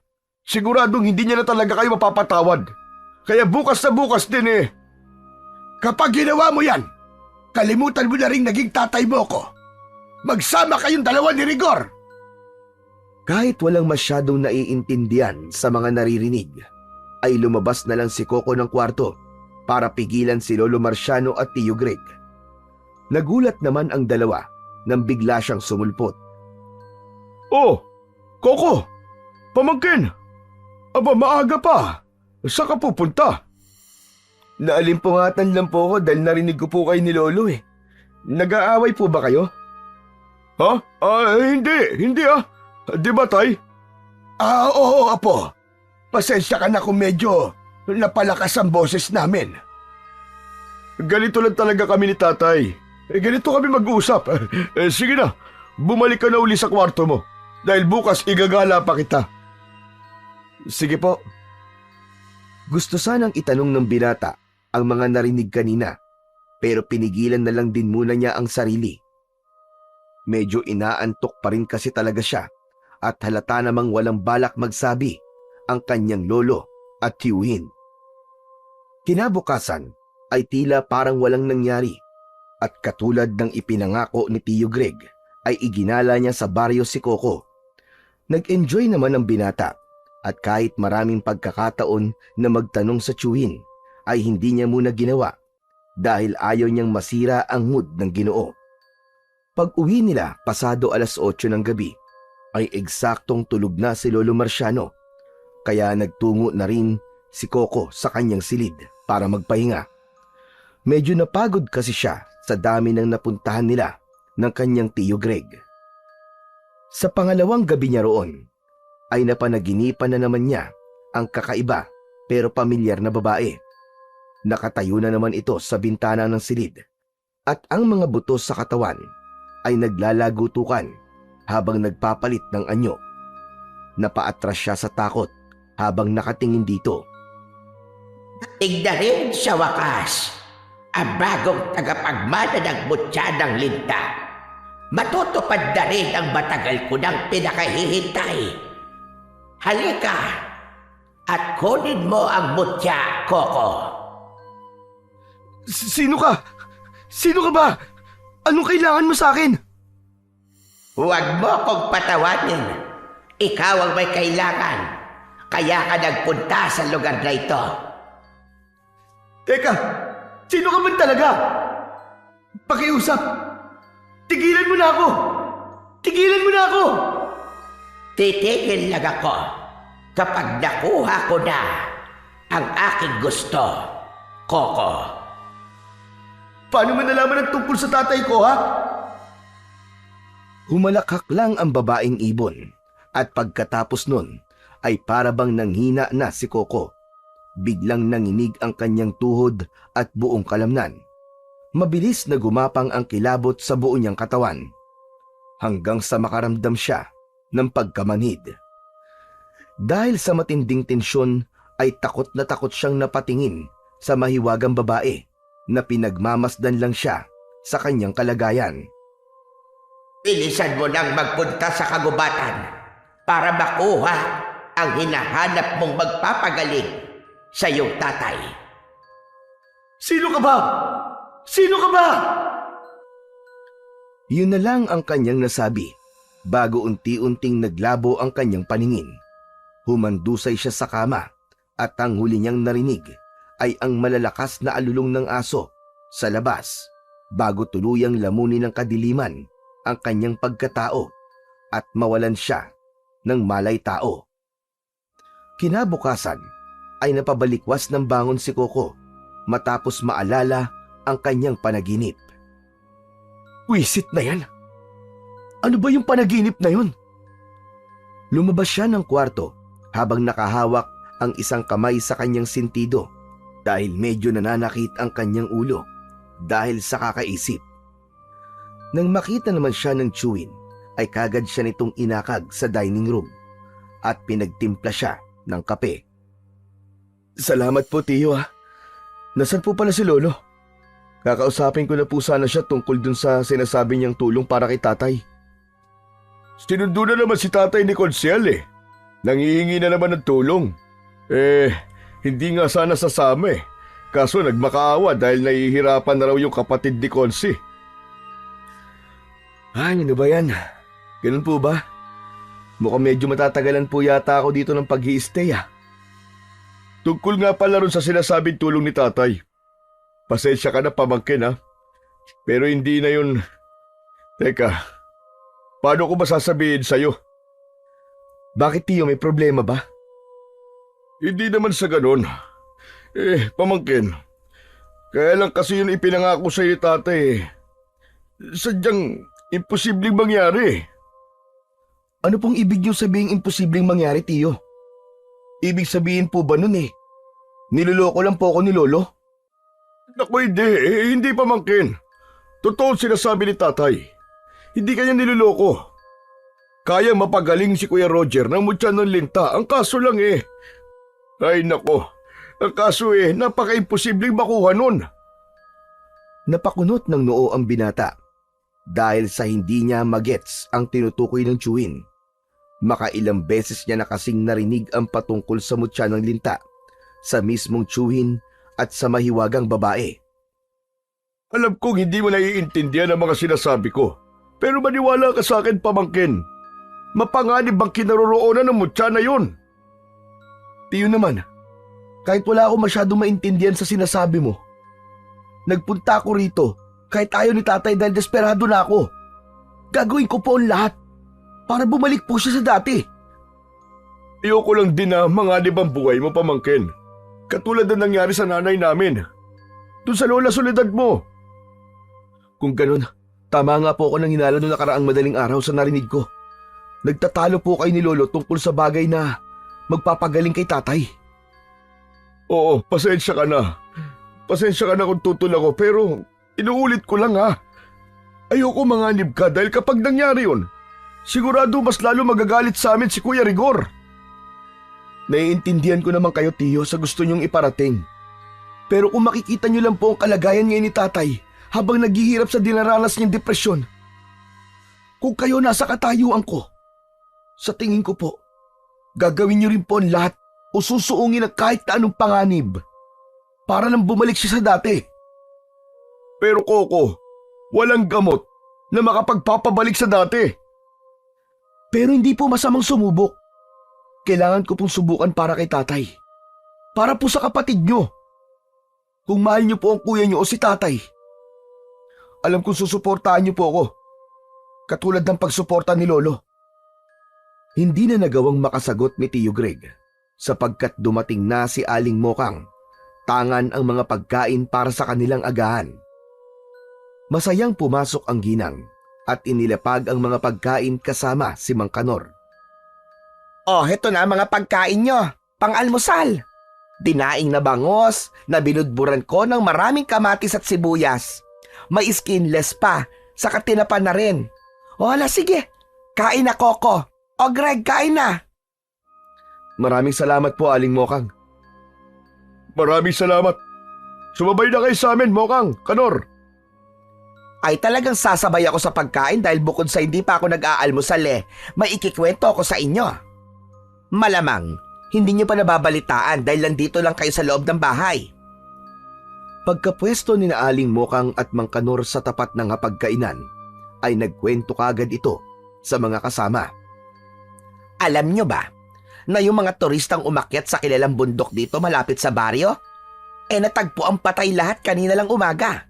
siguradong hindi niya na talaga kayo mapapatawad. Kaya bukas na bukas din eh. Kapag ginawa mo yan, kalimutan mo na rin naging tatay mo ko. Magsama kayong dalawa ni Rigor. Kahit walang masyadong naiintindihan sa mga naririnig, ay lumabas na lang si Coco ng kwarto para pigilan si Lolo Marciano at Tio Greg. Nagulat naman ang dalawa nang bigla siyang sumulpot. Oh, Coco! Pamangkin! Aba, maaga pa. Saan ka pupunta? Naalimpungatan lang po ako dahil narinig ko po kayo ni Lolo eh. Nag-aaway po ba kayo? Ha? Hindi ah. Di ba, tay? Oo, apo. Pasensya ka na kung medyo napalakas ang boses namin. Ganito lang talaga kami ni tatay. Ganito kami mag-uusap. Sige na, bumalik ka na uli sa kwarto mo. Dahil bukas igagala pa kita. Sige po. Gusto sanang itanong ng binata ang mga narinig kanina, pero pinigilan na lang din muna niya ang sarili. Medyo inaantok pa rin kasi talaga siya at halata namang walang balak magsabi ang kanyang lolo at tiyuhin. Kinabukasan ay tila parang walang nangyari at katulad ng ipinangako ni Tio Greg ay iginala niya sa baryo si Coco. Nag-enjoy naman ang binata at kahit maraming pagkakataon na magtanong sa tiyuhin ay hindi niya muna ginawa dahil ayaw niyang masira ang mood ng Ginoo. Pag-uwi nila pasado 8:00 ng gabi ay eksaktong tulog na si Lolo Marciano, kaya nagtungo na rin si Coco sa kanyang silid para magpahinga. Medyo napagod kasi siya sa dami ng napuntahan nila ng kanyang Tio Greg. Sa pangalawang gabi niya roon ay napanaginipan na naman niya ang kakaiba pero pamilyar na babae. Nakatayo na naman ito sa bintana ng silid at ang mga buto sa katawan ay naglalagutukan habang nagpapalit ng anyo. Napaatras siya sa takot habang nakatingin dito. Tignan sa wakas ang bagong tagapagmana ng mutya ng linta. Matutupad na rin ang matagal ko nang pinakahihintay. Halika at kunin mo ang mutya, Coco. Sino ka? Sino ka ba? Anong kailangan mo sa akin? Huwag mo kong patawanin. Ikaw ang may kailangan. Kaya ka nagpunta sa lugar na ito. Teka, sino ka man talaga? Pakiusap. Tigilan mo na ako. Tigilan mo na ako. Titigil lang ako kapag nakuha ko na ang aking gusto, Coco. Paano mo nalaman ang tungkol sa tatay ko, ha? Humalakhak lang ang babaeng ibon at pagkatapos nun ay parabang nanghina na si Coco. Biglang nanginig ang kanyang tuhod at buong kalamnan. Mabilis na gumapang ang kilabot sa buo niyang katawan hanggang sa makaramdam siya ng pagkamanhid. Dahil sa matinding tensyon ay takot na takot siyang napatingin sa mahiwagang babae na pinagmamasdan lang siya sa kanyang kalagayan. Bilisan mo nang magpunta sa kagubatan para makuha ang hinahanap mong magpapagaling sa iyong tatay. Sino ka ba? Sino ka ba? Yun na lang ang kanyang nasabi bago unti-unting naglabo ang kanyang paningin. Humandusay siya sa kama at ang huli niyang narinig ay ang malalakas na alulong ng aso sa labas bago tuluyang lamunin ng kadiliman ang kanyang pagkatao at mawalan siya ng malay tao. Kinabukasan ay napabalikwas ng bangon si Coco matapos maalala ang kanyang panaginip. Wisit na yan? Ano ba yung panaginip na yun? Lumabas siya ng kwarto habang nakahawak ang isang kamay sa kanyang sintido dahil medyo nananakit ang kanyang ulo dahil sa kakaisip. Nang makita naman siya ng tiyuhin ay kagad siya nitong inakag sa dining room at pinagtimpla siya ng kape. Salamat po, Tiyo ha. Nasaan po pala si Lolo? Kakausapin ko na po sana siya tungkol dun sa sinasabi niyang tulong para kay tatay. Sinundo na naman si tatay ni Consiel eh. Nangihingi na naman ng tulong. Hindi nga sana sasama eh. Kaso nagmakaawa dahil nahihirapan na raw yung kapatid ni Consi. Ay, ano ba yan? Ganun po ba? Mukhang medyo matatagalan po yata ako dito ng pag-i-stay ah. Tungkol nga pala ron sa sinasabing tulong ni tatay. Pasensya ka na pamangkin ha. Pero hindi na yun. Teka, paano ko masasabihin sa'yo? Bakit Tiyo, may problema ba? Hindi naman sa ganun. Pamangkin. Kaya lang kasi yun ipinangako sa'yo ni tatay eh. Sadyang imposibleng mangyari. Ano pong ibig niyo sabihing imposibleng mangyari, Tiyo? Ibig sabihin po ba nun eh? Niloloko lang po ako ni Lolo? Naku hindi pamangkin. Totoo sinasabi ni tatay. Hindi kanya niloloko. Kaya mapagaling si Kuya Roger ng mutya ng linta. Ang kaso lang ay nako. Ang kaso napaka-imposibleng makuha nun. Napakunot ng noo ang binata dahil sa hindi niya magets ang tinutukoy ng chewin. Makailang beses niya na kasing narinig ang patungkol sa mutya ng linta sa mismong chewin at sa mahiwagang babae. Alam kong hindi mo naiintindihan ang mga sinasabi ko. Pero maniwala ka sa akin, pamangkin. Mapanganib ang kinaroroonan ng mutya na yun. Tiyo naman, kahit wala ako masyadong maintindihan sa sinasabi mo. Nagpunta ako rito kahit ayaw ni tatay dahil desperado na ako. Gagawin ko po ang lahat para bumalik po siya sa dati. Ayoko lang din na manganib ang buhay mo, pamangkin. Katulad na nangyari sa nanay namin. Doon sa Lola Soledad mo. Kung ganun, tama nga po ako nang hinala noong nakaraang madaling araw sa narinig ko. Nagtatalo po kayo ni Lolo tungkol sa bagay na magpapagaling kay tatay. Oo, pasensya ka na. Pasensya ka na kung tutol ako pero inuulit ko lang ha. Ayoko manganib ka dahil kapag nangyari yun, sigurado mas lalo magagalit sa amin si Kuya Rigor. Naiintindihan ko naman kayo, Tiyo, sa gusto niyong iparating. Pero kung makikita niyo lang po ang kalagayan ngayon ni tatay habang naghihirap sa dinaranas niyang depresyon, kung kayo nasa katayuan ko, sa tingin ko po, gagawin niyo rin po ang lahat o susuungin ang kahit na anong panganib para lang bumalik siya sa dati. Pero Coco, walang gamot na makapagpapabalik sa dati. Pero hindi po masamang sumubok. Kailangan ko pong subukan para kay tatay. Para po sa kapatid niyo. Kung mahal niyo po ang kuya niyo o si tatay, alam kong susuportahan niyo po ako. Katulad ng pagsuporta ni Lolo. Hindi na nagawang makasagot ni Tio Greg sapagkat dumating na si Aling Mokang. Tangan ang mga pagkain para sa kanilang agahan. Masayang pumasok ang ginang at inilapag ang mga pagkain kasama si Mang Kanor. Oh, heto na ang mga pagkain nyo. Pang-almusal. Dinaing na bangos na binudburan ko ng maraming kamatis at sibuyas. May skinless pa, saka tinapan na rin. O hala, sige. Kain na, Coco. O Greg, kain na. Maraming salamat po, Aling Mokang. Maraming salamat. Sumabay na kayo sa amin, Mokang, Kanor. Ay talagang sasabay ako sa pagkain dahil bukod sa hindi pa ako nag-aalmusal may ikikwento ako sa inyo. Malamang, hindi niyo pa nababalitaan dahil nandito lang kayo sa loob ng bahay. Pagkapwesto ni na Aling Mokang at Mang Kanor sa tapat ng hapagkainan, ay nagkwento kagad ito sa mga kasama. Alam niyo ba na yung mga turistang umakyat sa kilalang bundok dito malapit sa baryo, natagpo ang patay lahat kanina lang umaga.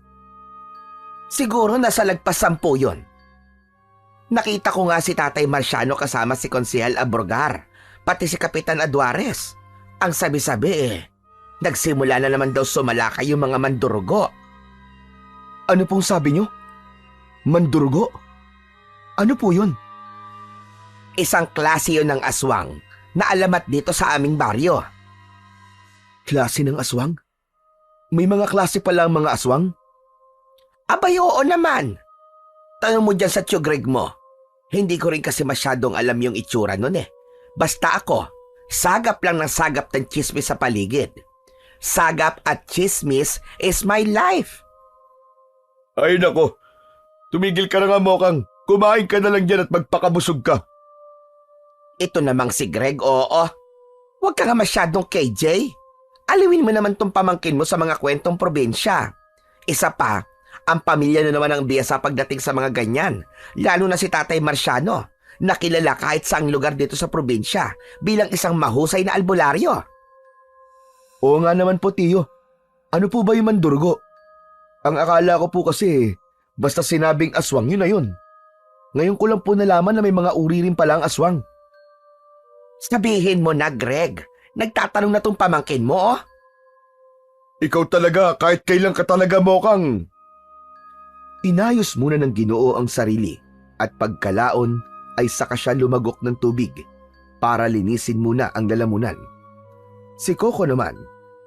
Siguro nasa lagpas 10 yun. Nakita ko nga si Tatay Marciano kasama si Konsehal Abrogar, pati si Kapitan Aduares. Ang sabi-sabi nagsimula na naman daw sumalakay yung mga mandurugo. Ano pong sabi niyo? Mandurugo? Ano po yun? Isang klase yun ng aswang na alamat dito sa aming baryo. Klase ng aswang? May mga klase pala ang mga aswang? Abay, oo naman. Tanong mo dyan sa Tio Greg mo. Hindi ko rin kasi masyadong alam yung itsura nun eh. Basta ako, sagap lang ng sagap ng chismis sa paligid. Sagap at chismis is my life. Ay nako, tumigil ka na nga Mokang. Kumain ka na lang dyan at magpakabusog ka. Ito namang si Greg, oo. Huwag ka nga masyadong KJ. Aliwin mo naman tong pamangkin mo sa mga kwentong probinsya. Isa pa, ang pamilya na naman ang biyasa pagdating sa mga ganyan. Lalo na si Tatay Marciano, na kilala kahit saang lugar dito sa probinsya bilang isang mahusay na albularyo. Oo nga naman po, Tiyo. Ano po ba yung mandurgo? Ang akala ko po kasi, basta sinabing aswang, yun na yun. Ngayon ko lang po nalaman na may mga uri rin pala ang aswang. Sabihin mo na, Greg. Nagtatanong na tong pamangkin mo, oh. Ikaw talaga, kahit kailan ka talaga Mokang. Inayos muna ng Ginoo ang sarili at pagkalaon ay saka siya lumagok ng tubig para linisin muna ang lalamunan. Si Coco naman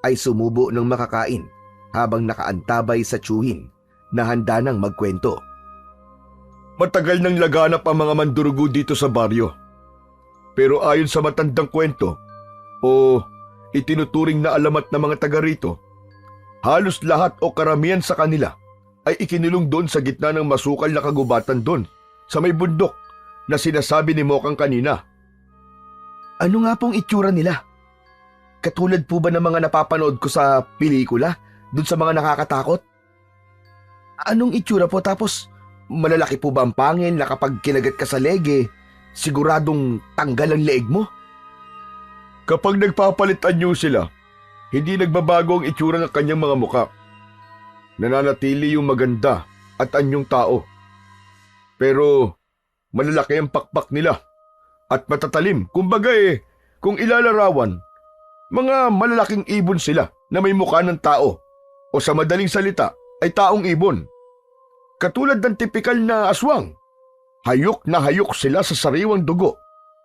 ay sumubo ng makakain habang nakaantabay sa tsuhin na handa nang magkwento. Matagal nang laganap ang mga mandurugo dito sa baryo. Pero ayon sa matandang kwento, o itinuturing na alamat ng mga taga rito, halos lahat o karamihan sa kanila ay ikinulong doon sa gitna ng masukal na kagubatan doon sa may bundok na sinasabi ni Mokang kanina. Ano nga pong itsura nila? Katulad po ba ng mga napapanood ko sa pelikula doon sa mga nakakatakot? Anong itsura po, tapos malalaki po ba ang pangil na kapag kinagat ka sa lege, siguradong tanggal ang leeg mo? Kapag nagpapalit anyo sila, hindi nagbabago ang itsura ng kanyang mga muka. Nananatili yung maganda at anyong tao. Pero malalaki ang pakpak nila at matatalim. Kumbaga kung ilalarawan, mga malalaking ibon sila na may mukha ng tao o sa madaling salita ay taong ibon. Katulad ng tipikal na aswang, hayok na hayok sila sa sariwang dugo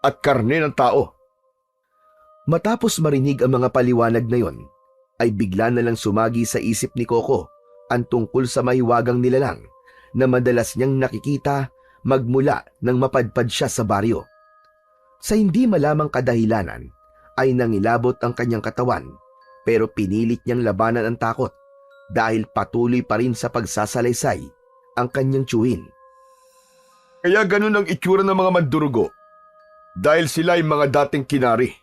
at karne ng tao. Matapos marinig ang mga paliwanag na yon, ay bigla na lang sumagi sa isip ni Coco ang tungkol sa mahiwagang nilalang na madalas niyang nakikita magmula nang mapadpad siya sa baryo. Sa hindi malamang kadahilanan ay nangilabot ang kanyang katawan, pero pinilit niyang labanan ang takot dahil patuloy pa rin sa pagsasalaysay ang kanyang tsuhin. Kaya ganun ang itsura ng mga mandurugo dahil sila ay mga dating kinari.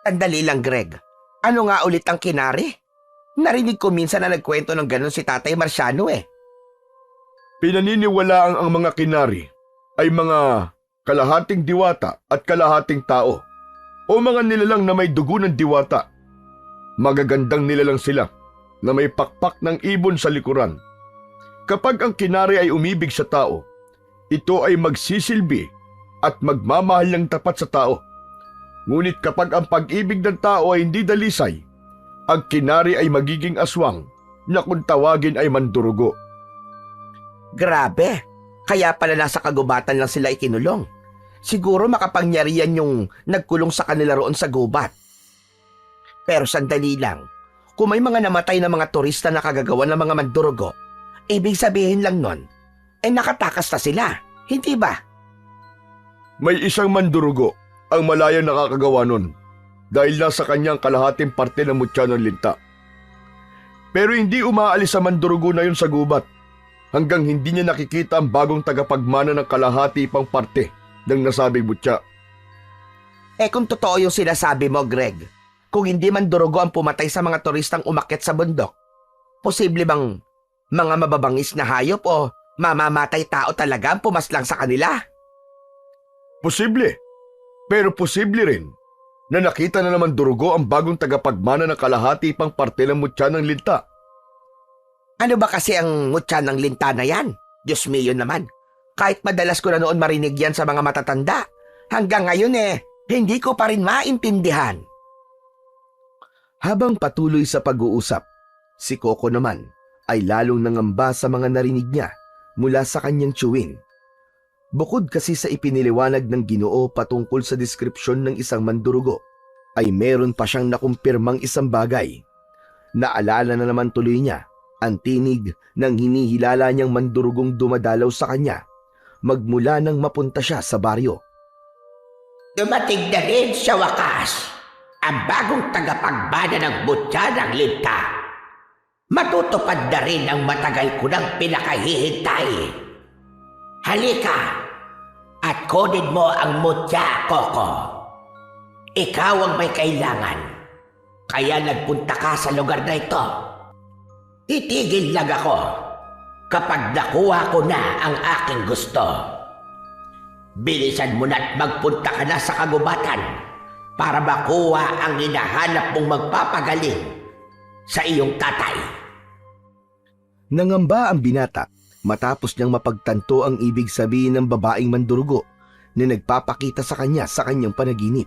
Sandali lang, Greg. Ano nga ulit ang kinari? Narinig ko minsan na nagkwento ng ganun si Tatay Marciano eh. Pinaniniwalaang ang mga kinari ay mga kalahating diwata at kalahating tao o mga nilalang na may dugo ng diwata. Magagandang nilalang sila na may pakpak ng ibon sa likuran. Kapag ang kinari ay umibig sa tao, ito ay magsisilbi at magmamahal ng tapat sa tao. Ngunit kapag ang pag-ibig ng tao ay hindi dalisay, ang kinari ay magiging aswang na kung tawagin ay mandurugo. Grabe. Kaya pala nasa kagubatan lang sila ikinulong. Siguro makapangyarihan yung nagkulong sa kanila roon sa gubat. Pero sandali lang. Kung may mga namatay na mga turista na kagagawa ng mga mandurugo, ibig sabihin lang nun, nakatakas na sila. Hindi ba? May isang mandurugo ang malayang nakakagawa nun dahil nasa kanyang kalahating parte ng mutya ng linta. Pero hindi umaalis sa mandurugo na yun sa gubat hanggang hindi niya nakikita ang bagong tagapagmana ng kalahati pang parte ng nasabing mutya. Kung totoo yung sinasabi mo, Greg, kung hindi man durugo ang pumatay sa mga turistang umakyat sa bundok, posible bang mga mababangis na hayop o mamamatay tao talaga ang pumaslang sa kanila? Posible. Pero posible rin na nakita na naman durugo ang bagong tagapagmana ng kalahati pang parte ng mutya ng linta. Ano ba kasi ang mutya ng linta na yan? Diyos mio naman. Kahit madalas ko na noon marinig yan sa mga matatanda, hanggang ngayon hindi ko pa rin maintindihan. Habang patuloy sa pag-uusap, si Coco naman ay lalong nangamba sa mga narinig niya mula sa kanyang tsuhin. Bukod kasi sa ipiniliwanag ng Ginoo patungkol sa deskripsyon ng isang mandurugo, ay meron pa siyang nakumpirmang isang bagay. Naalala na naman tuloy niya ang tinig ng hinihilala niyang mandurugong dumadalaw sa kanya magmula nang mapunta siya sa baryo. Dumating na rin sa wakas ang bagong tagapagbana ng mutya ng linta. Matutupad na rin ang matagal ko nang pinakahihintay. Halika at kunin mo ang mutya, Coco. Ikaw ang may kailangan, kaya nagpunta ka sa lugar na ito. Titigil lang ako kapag nakuha ko na ang aking gusto. Bilisan mo na't magpunta ka na sa kagubatan para makuha ang hinahanap mong magpapagaling sa iyong tatay. Nangamba ang binata matapos niyang mapagtanto ang ibig sabihin ng babaeng mandurugo na nagpapakita sa kanya sa kanyang panaginip.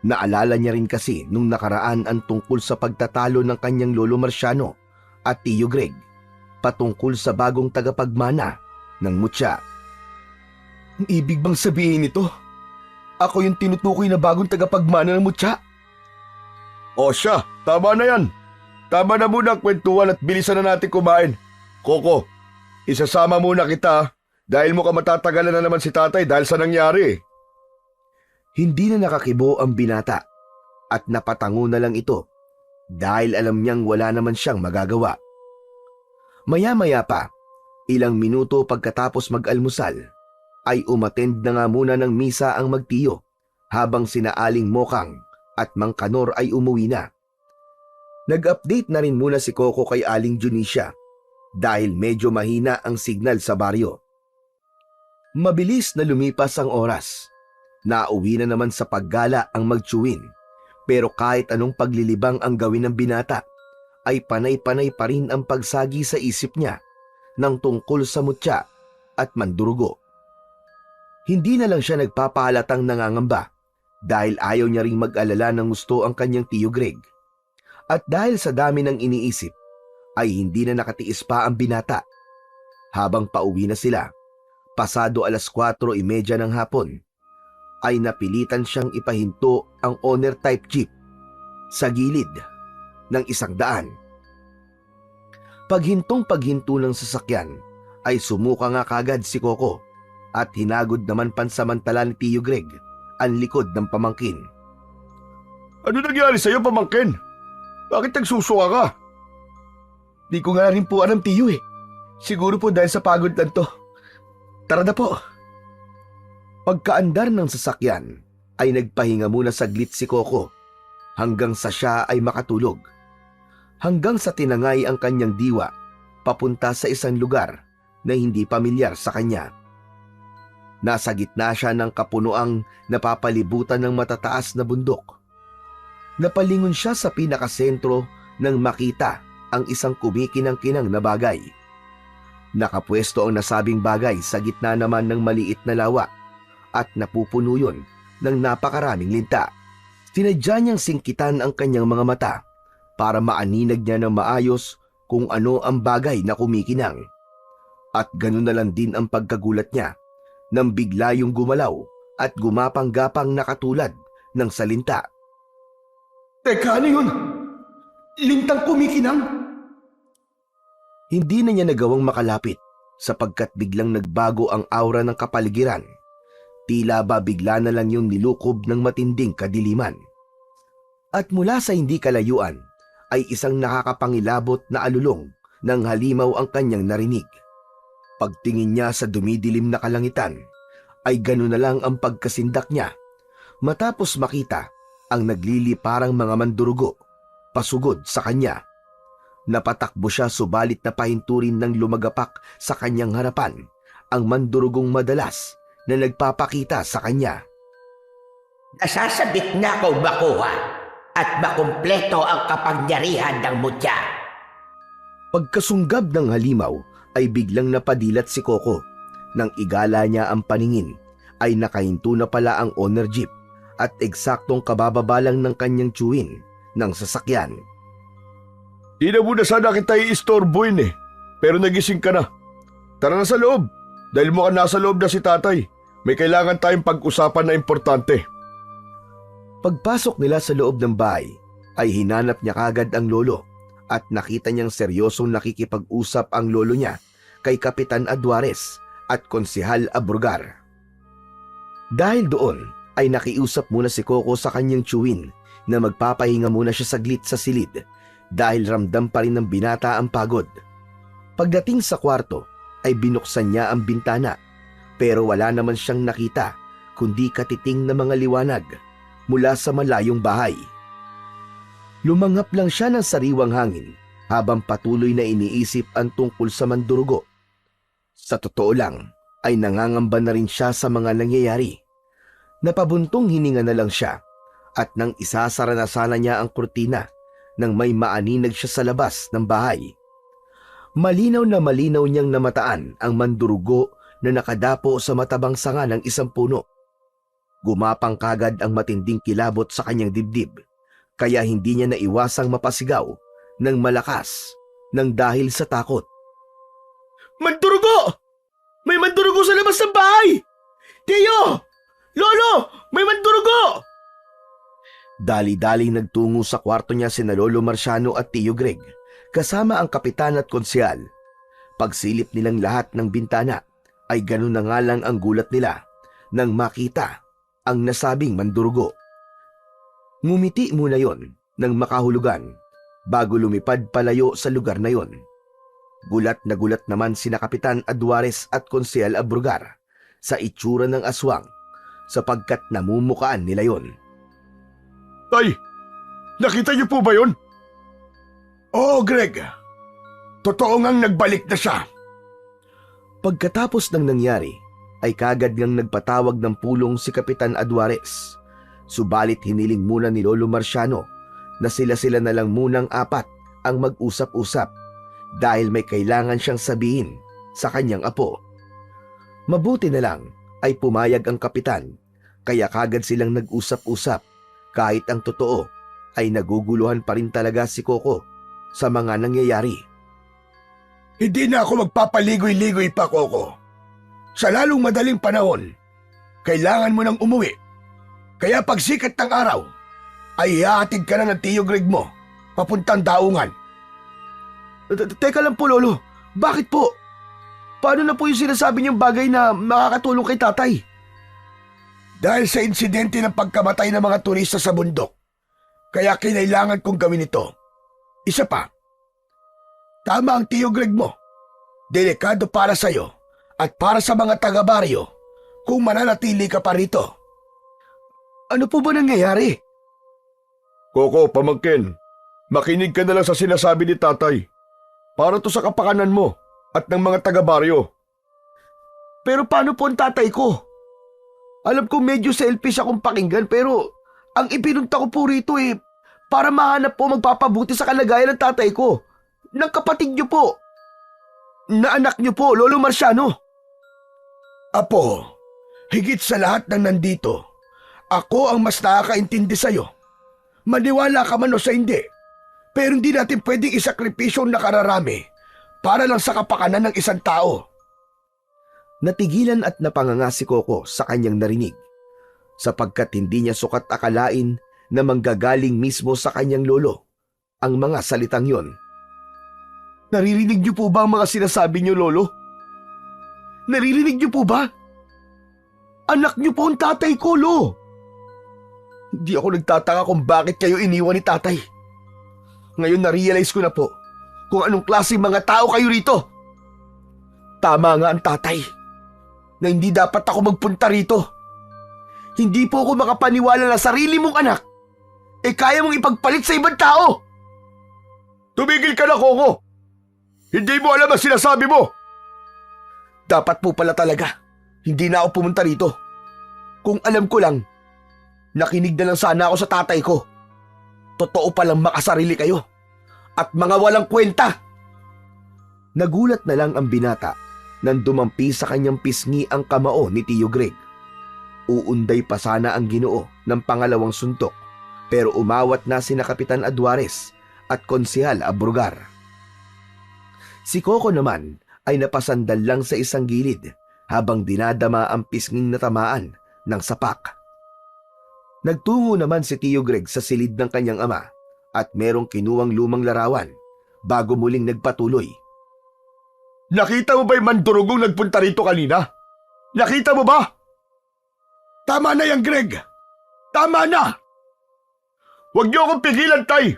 Naalala niya rin kasi nung nakaraan ang tungkol sa pagtatalo ng kanyang lolo Marciano at Tio Greg patungkol sa bagong tagapagmana ng mutya. Ang ibig bang sabihin nito? Ako yung tinutukoy na bagong tagapagmana ng mutya? O siya, tama na yan. Tama na muna ang kwentuhan at bilisan na natin kumain. Coco, isasama muna kita dahil mukhang matatagalan na naman si tatay dahil sa nangyari. Hindi na nakakibo ang binata at napatango na lang ito dahil alam niyang wala naman siyang magagawa. Maya-maya pa, ilang minuto pagkatapos mag-almusal, ay umattend na nga muna ng misa ang magtiyo habang sina Aling Mokang at Mang Kanor ay umuwi na. Nag-update na rin muna si Coco kay Aling Junicia dahil medyo mahina ang signal sa baryo. Mabilis na lumipas ang oras. Nauwi na naman sa paggala ang magtsuwin, pero kahit anong paglilibang ang gawin ng binata, ay panay-panay pa rin ang pagsagi sa isip niya ng tungkol sa mutya at mandurugo. Hindi na lang siya nagpapahalatang nangangamba dahil ayaw niya ring mag-alala ng gusto ang kanyang Tio Greg. At dahil sa dami ng iniisip, ay hindi na nakatiis pa ang binata. Habang pauwi na sila, pasado 4:30 ng hapon, ay napilitan siyang ipahinto ang owner-type jeep sa gilid ng 100. Paghintong-paghinto ng sasakyan, ay sumuka nga kagad si Coco at hinagod naman pansamantala ni Tio Greg ang likod ng pamangkin. Ano nangyari sa'yo, pamangkin? Bakit nagsusuka ka? Di ko nga rin po alam, Tio eh. Siguro po dahil sa pagod lang to. Tara na po. Pagkaandar ng sasakyan, ay nagpahinga muna saglit si Coco hanggang sa siya ay makatulog. Hanggang sa tinangay ang kanyang diwa papunta sa isang lugar na hindi pamilyar sa kanya. Nasa gitna siya ng kapunuang napapalibutan ng matataas na bundok. Napalingon siya sa pinakasentro nang makita ang isang kumikinang-kinang na bagay. Nakapwesto ang nasabing bagay sa gitna naman ng maliit na lawa at napupuno yun ng napakaraming linta. Sinadya niyang singkitan ang kanyang mga mata para maaninag niya ng maayos kung ano ang bagay na kumikinang. At ganun na lang din ang pagkagulat niya nang bigla yung gumalaw at gumapang-gapang na katulad ng salinta. Teka, ano yun? Lintang kumikinang? Hindi na niya nagawang makalapit sapagkat biglang nagbago ang aura ng kapaligiran. Tila ba bigla na lang yung nilukob ng matinding kadiliman. At mula sa hindi kalayuan ay isang nakakapangilabot na alulong ng halimaw ang kanyang narinig. Pagtingin niya sa dumidilim na kalangitan, ay gano'n na lang ang pagkasindak niya matapos makita ang nagliliparang mga mandurugo pasugod sa kanya. Napatakbo siya subalit napahinturin ng lumagapak sa kanyang harapan ang mandurugong madalas na nagpapakita sa kanya. Nasasabik na ko makuha at makumpleto ang kapangyarihan ng mutya. Pagkasunggab ng halimaw ay biglang napadilat si Coco. Nang igala niya ang paningin ay nakahinto na pala ang owner jeep at eksaktong kabababa lang ng kanyang tsuwin ng sasakyan. Di na muna sana kita i-istorboin eh, pero nagising ka na. Tara na sa loob, dahil mukhang nasa loob na si tatay. May kailangan tayong pag-usapan na importante. Pagpasok nila sa loob ng bahay ay hinanap niya kagad ang lolo at nakita niyang seryosong nakikipag-usap ang lolo niya kay Kapitan Aduares at Konsehal Abrugar. Dahil doon ay nakiusap muna si Coco sa kanyang tiyuhin na magpapahinga muna siya saglit sa silid dahil ramdam pa rin ng binata ang pagod. Pagdating sa kwarto ay binuksan niya ang bintana pero wala naman siyang nakita kundi katiting na mga liwanag mula sa malayong bahay. Lumangap lang siya ng sariwang hangin habang patuloy na iniisip ang tungkol sa mandurugo. Sa totoo lang ay nangangamba na rin siya sa mga nangyayari. Napabuntong hininga na lang siya at nang isasara na sana niya ang kurtina nang may maaninag siya sa labas ng bahay. Malinaw na malinaw niyang namataan ang mandurugo na nakadapo sa matabang sanga ng isang puno. Gumapang kagad ang matinding kilabot sa kanyang dibdib kaya hindi niya naiwasang mapasigaw ng malakas nang dahil sa takot. Mandurugo! May mandurugo sa labas ng bahay! Tiyo! Lolo! May mandurugo! Dali-daling nagtungo sa kwarto niya sina Lolo Marciano at Tio Greg kasama ang kapitan at konsehal. Pagsilip nilang lahat ng bintana ay ganun na nga lang ang gulat nila nang makita ang nasabing mandurugo. Ngumiti muna yon nang makahulugan bago lumipad palayo sa lugar na yon. Gulat na gulat naman sina Kapitan Aduares at Konsehal Abrugar sa itsura ng aswang sapagkat namumukaan nila yon. Tay, nakita niyo po ba yun? Oo, Greg. Totoo ngang nagbalik na siya. Pagkatapos ng nangyari ay kagad ngang nagpatawag ng pulong si Kapitan Aduares. Subalit hiniling muna ni Lolo Marciano na sila-sila na lang munang apat ang mag-usap-usap dahil may kailangan siyang sabihin sa kanyang apo. Mabuti na lang ay pumayag ang kapitan kaya kagad silang nag-usap-usap kahit ang totoo ay naguguluhan pa rin talaga si Coco sa mga nangyayari. Hindi na ako magpapaligoy-ligoy pa, Coco. Sa lalong madaling panahon, kailangan mo nang umuwi. Kaya pagsikat ng araw, ay ihahatid ka na ng Tio Greg mo papuntang daungan. Teka lang po, Lolo. Bakit po? Paano na po yung sinasabi niyong bagay na makakatulong kay tatay? Dahil sa insidente ng pagkamatay ng mga turista sa bundok, kaya kinailangan kong gawin ito. Isa pa, tama ang Tio Greg mo. Delikado para sa'yo at para sa mga taga-baryo kung mananatili ka pa rito. Ano po ba nangyayari? Coco, pamangkin, makinig ka na lang sa sinasabi ni tatay. Para to sa kapakanan mo at ng mga taga-baryo. Pero paano po ang tatay ko? Alam ko medyo selfish akong pakinggan pero ang ipinunta ko po rito para mahanap po magpapabuti sa kalagayan ng tatay ko. Ng kapatid niyo po. Na anak niyo po, Lolo Marciano. Apo, higit sa lahat ng nandito, ako ang mas nakakaintindi sa'yo. Maniwala ka man o sa hindi, pero hindi natin pwedeng isakripisyo ang nakararami para lang sa kapakanan ng isang tao. Natigilan at napanganga si Coco sa kanyang narinig, sapagkat hindi niya sukat akalain na manggagaling mismo sa kanyang lolo ang mga salitang yon. Naririnig niyo po ba ang mga sinasabi niyo, Lolo? Naririnig niyo po ba? Anak niyo po ang tatay ko, Lo. Hindi ako nagtataka kung bakit kayo iniwan ni tatay. Ngayon na-realize ko na po kung anong klaseng mga tao kayo rito. Tama nga ang tatay na hindi dapat ako magpunta rito. Hindi po ako makapaniwala na sarili mong anak kaya mong ipagpalit sa ibang tao. Tumigil ka na, Coco! Hindi mo alam ang sinasabi mo! Dapat po pala talaga hindi na ako pumunta rito. Kung alam ko lang, nakinig na lang sana ako sa tatay ko. Totoo palang makasarili kayo at mga walang kwenta. Nagulat na lang ang binata nang dumampi sa kanyang pisngi ang kamao ni Tio Greg. Uunday pa sana ang Ginoo ng pangalawang suntok pero umawat na sina Kapitan Aduares at Konsehal Abrugar. Si Coco naman ay napasandal lang sa isang gilid habang dinadama ang pisnging natamaan ng sapak. Nagtungo naman si Tio Greg sa silid ng kanyang ama at merong kinuwang lumang larawan bago muling nagpatuloy. Nakita mo ba yung mandurugong nagpunta rito kanina? Nakita mo ba? Tama na yan, Greg. Tama na! Huwag niyo akong pigilan, Tay.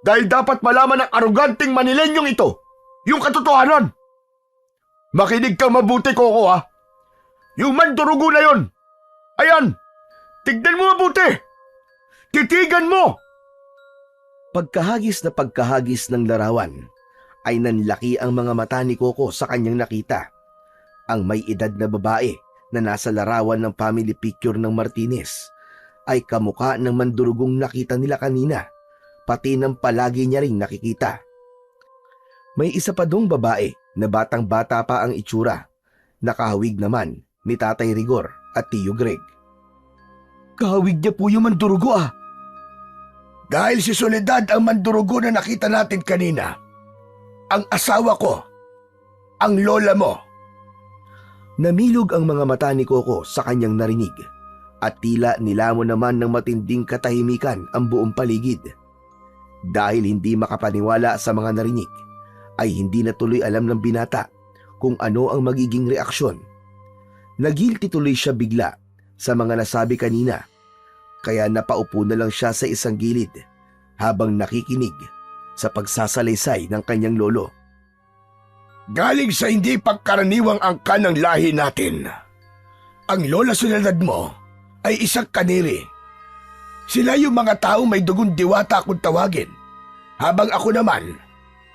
Dahil dapat malaman ng aroganting Manilenyong ito yung katotohanan. Makinig kang mabuti, Coco, ha? Yung mandurugo na yon. Ayan! Tignan mo mabuti! Titigan mo! Pagkahagis na pagkahagis ng larawan, ay nanlaki ang mga mata ni Coco sa kanyang nakita. Ang may edad na babae na nasa larawan ng family picture ng Martinez ay kamukha ng mandurugong nakita nila kanina, pati ng palagi niya ring nakikita. May isa pa dong babae na batang-bata pa ang itsura, nakahawig naman ni Tatay Rigor at Tio Greg. Kahawig niya po yung mandurugo ah. Dahil si Soledad ang mandurugo na nakita natin kanina, ang asawa ko, ang lola mo. Namilog ang mga mata ni Coco sa kanyang narinig at tila nilamon naman ng matinding katahimikan ang buong paligid. Dahil hindi makapaniwala sa mga narinig, ay hindi na tuloy alam ng binata kung ano ang magiging reaksyon. Nagilty tuloy siya bigla sa mga nasabi kanina, kaya napaupo na lang siya sa isang gilid habang nakikinig sa pagsasalaysay ng kanyang lolo. Galing sa hindi pagkaraniwang angkan ng lahi natin. Ang lola Soledad mo ay isang kaniri. Sila yung mga taong may dugong diwata kung tawagin, habang ako naman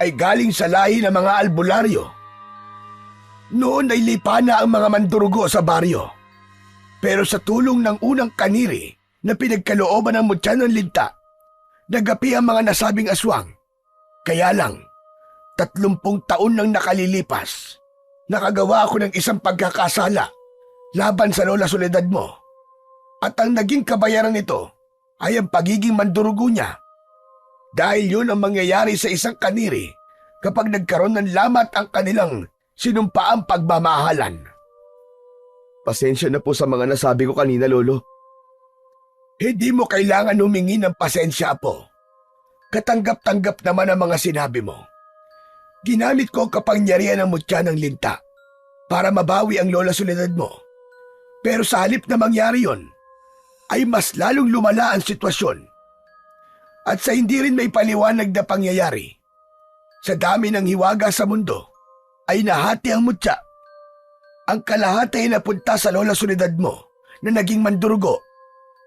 ay galing sa lahi ng mga albularyo. Noon ay lipa na ang mga mandurugo sa baryo. Pero sa tulong ng unang kaniri na pinagkalooban ng mutya ng linta, nagapi ang mga nasabing aswang. Kaya lang, 30 taon nang nakalilipas, nakagawa ako ng isang pagkakasala laban sa lola Soledad mo. At ang naging kabayaran nito ay ang pagiging mandurugo niya. Dahil yun ang mangyayari sa isang kaniri kapag nagkaroon ng lamat ang kanilang sinumpaang pagmamahalan. Pasensya na po sa mga nasabi ko kanina, Lolo. Hindi mo kailangan humingi ng pasensya po. Katanggap-tanggap naman ang mga sinabi mo. Ginamit ko ang kapangyarihan ng mutya ng linta para mabawi ang lola Soledad mo. Pero sa halip na mangyari yon, ay mas lalong lumala ang sitwasyon. At sa hindi rin may paliwanag na pangyayari, sa dami ng hiwaga sa mundo, ay nahati ang mutya. Ang kalahati ay napunta sa lola Soledad mo na naging mandurugo,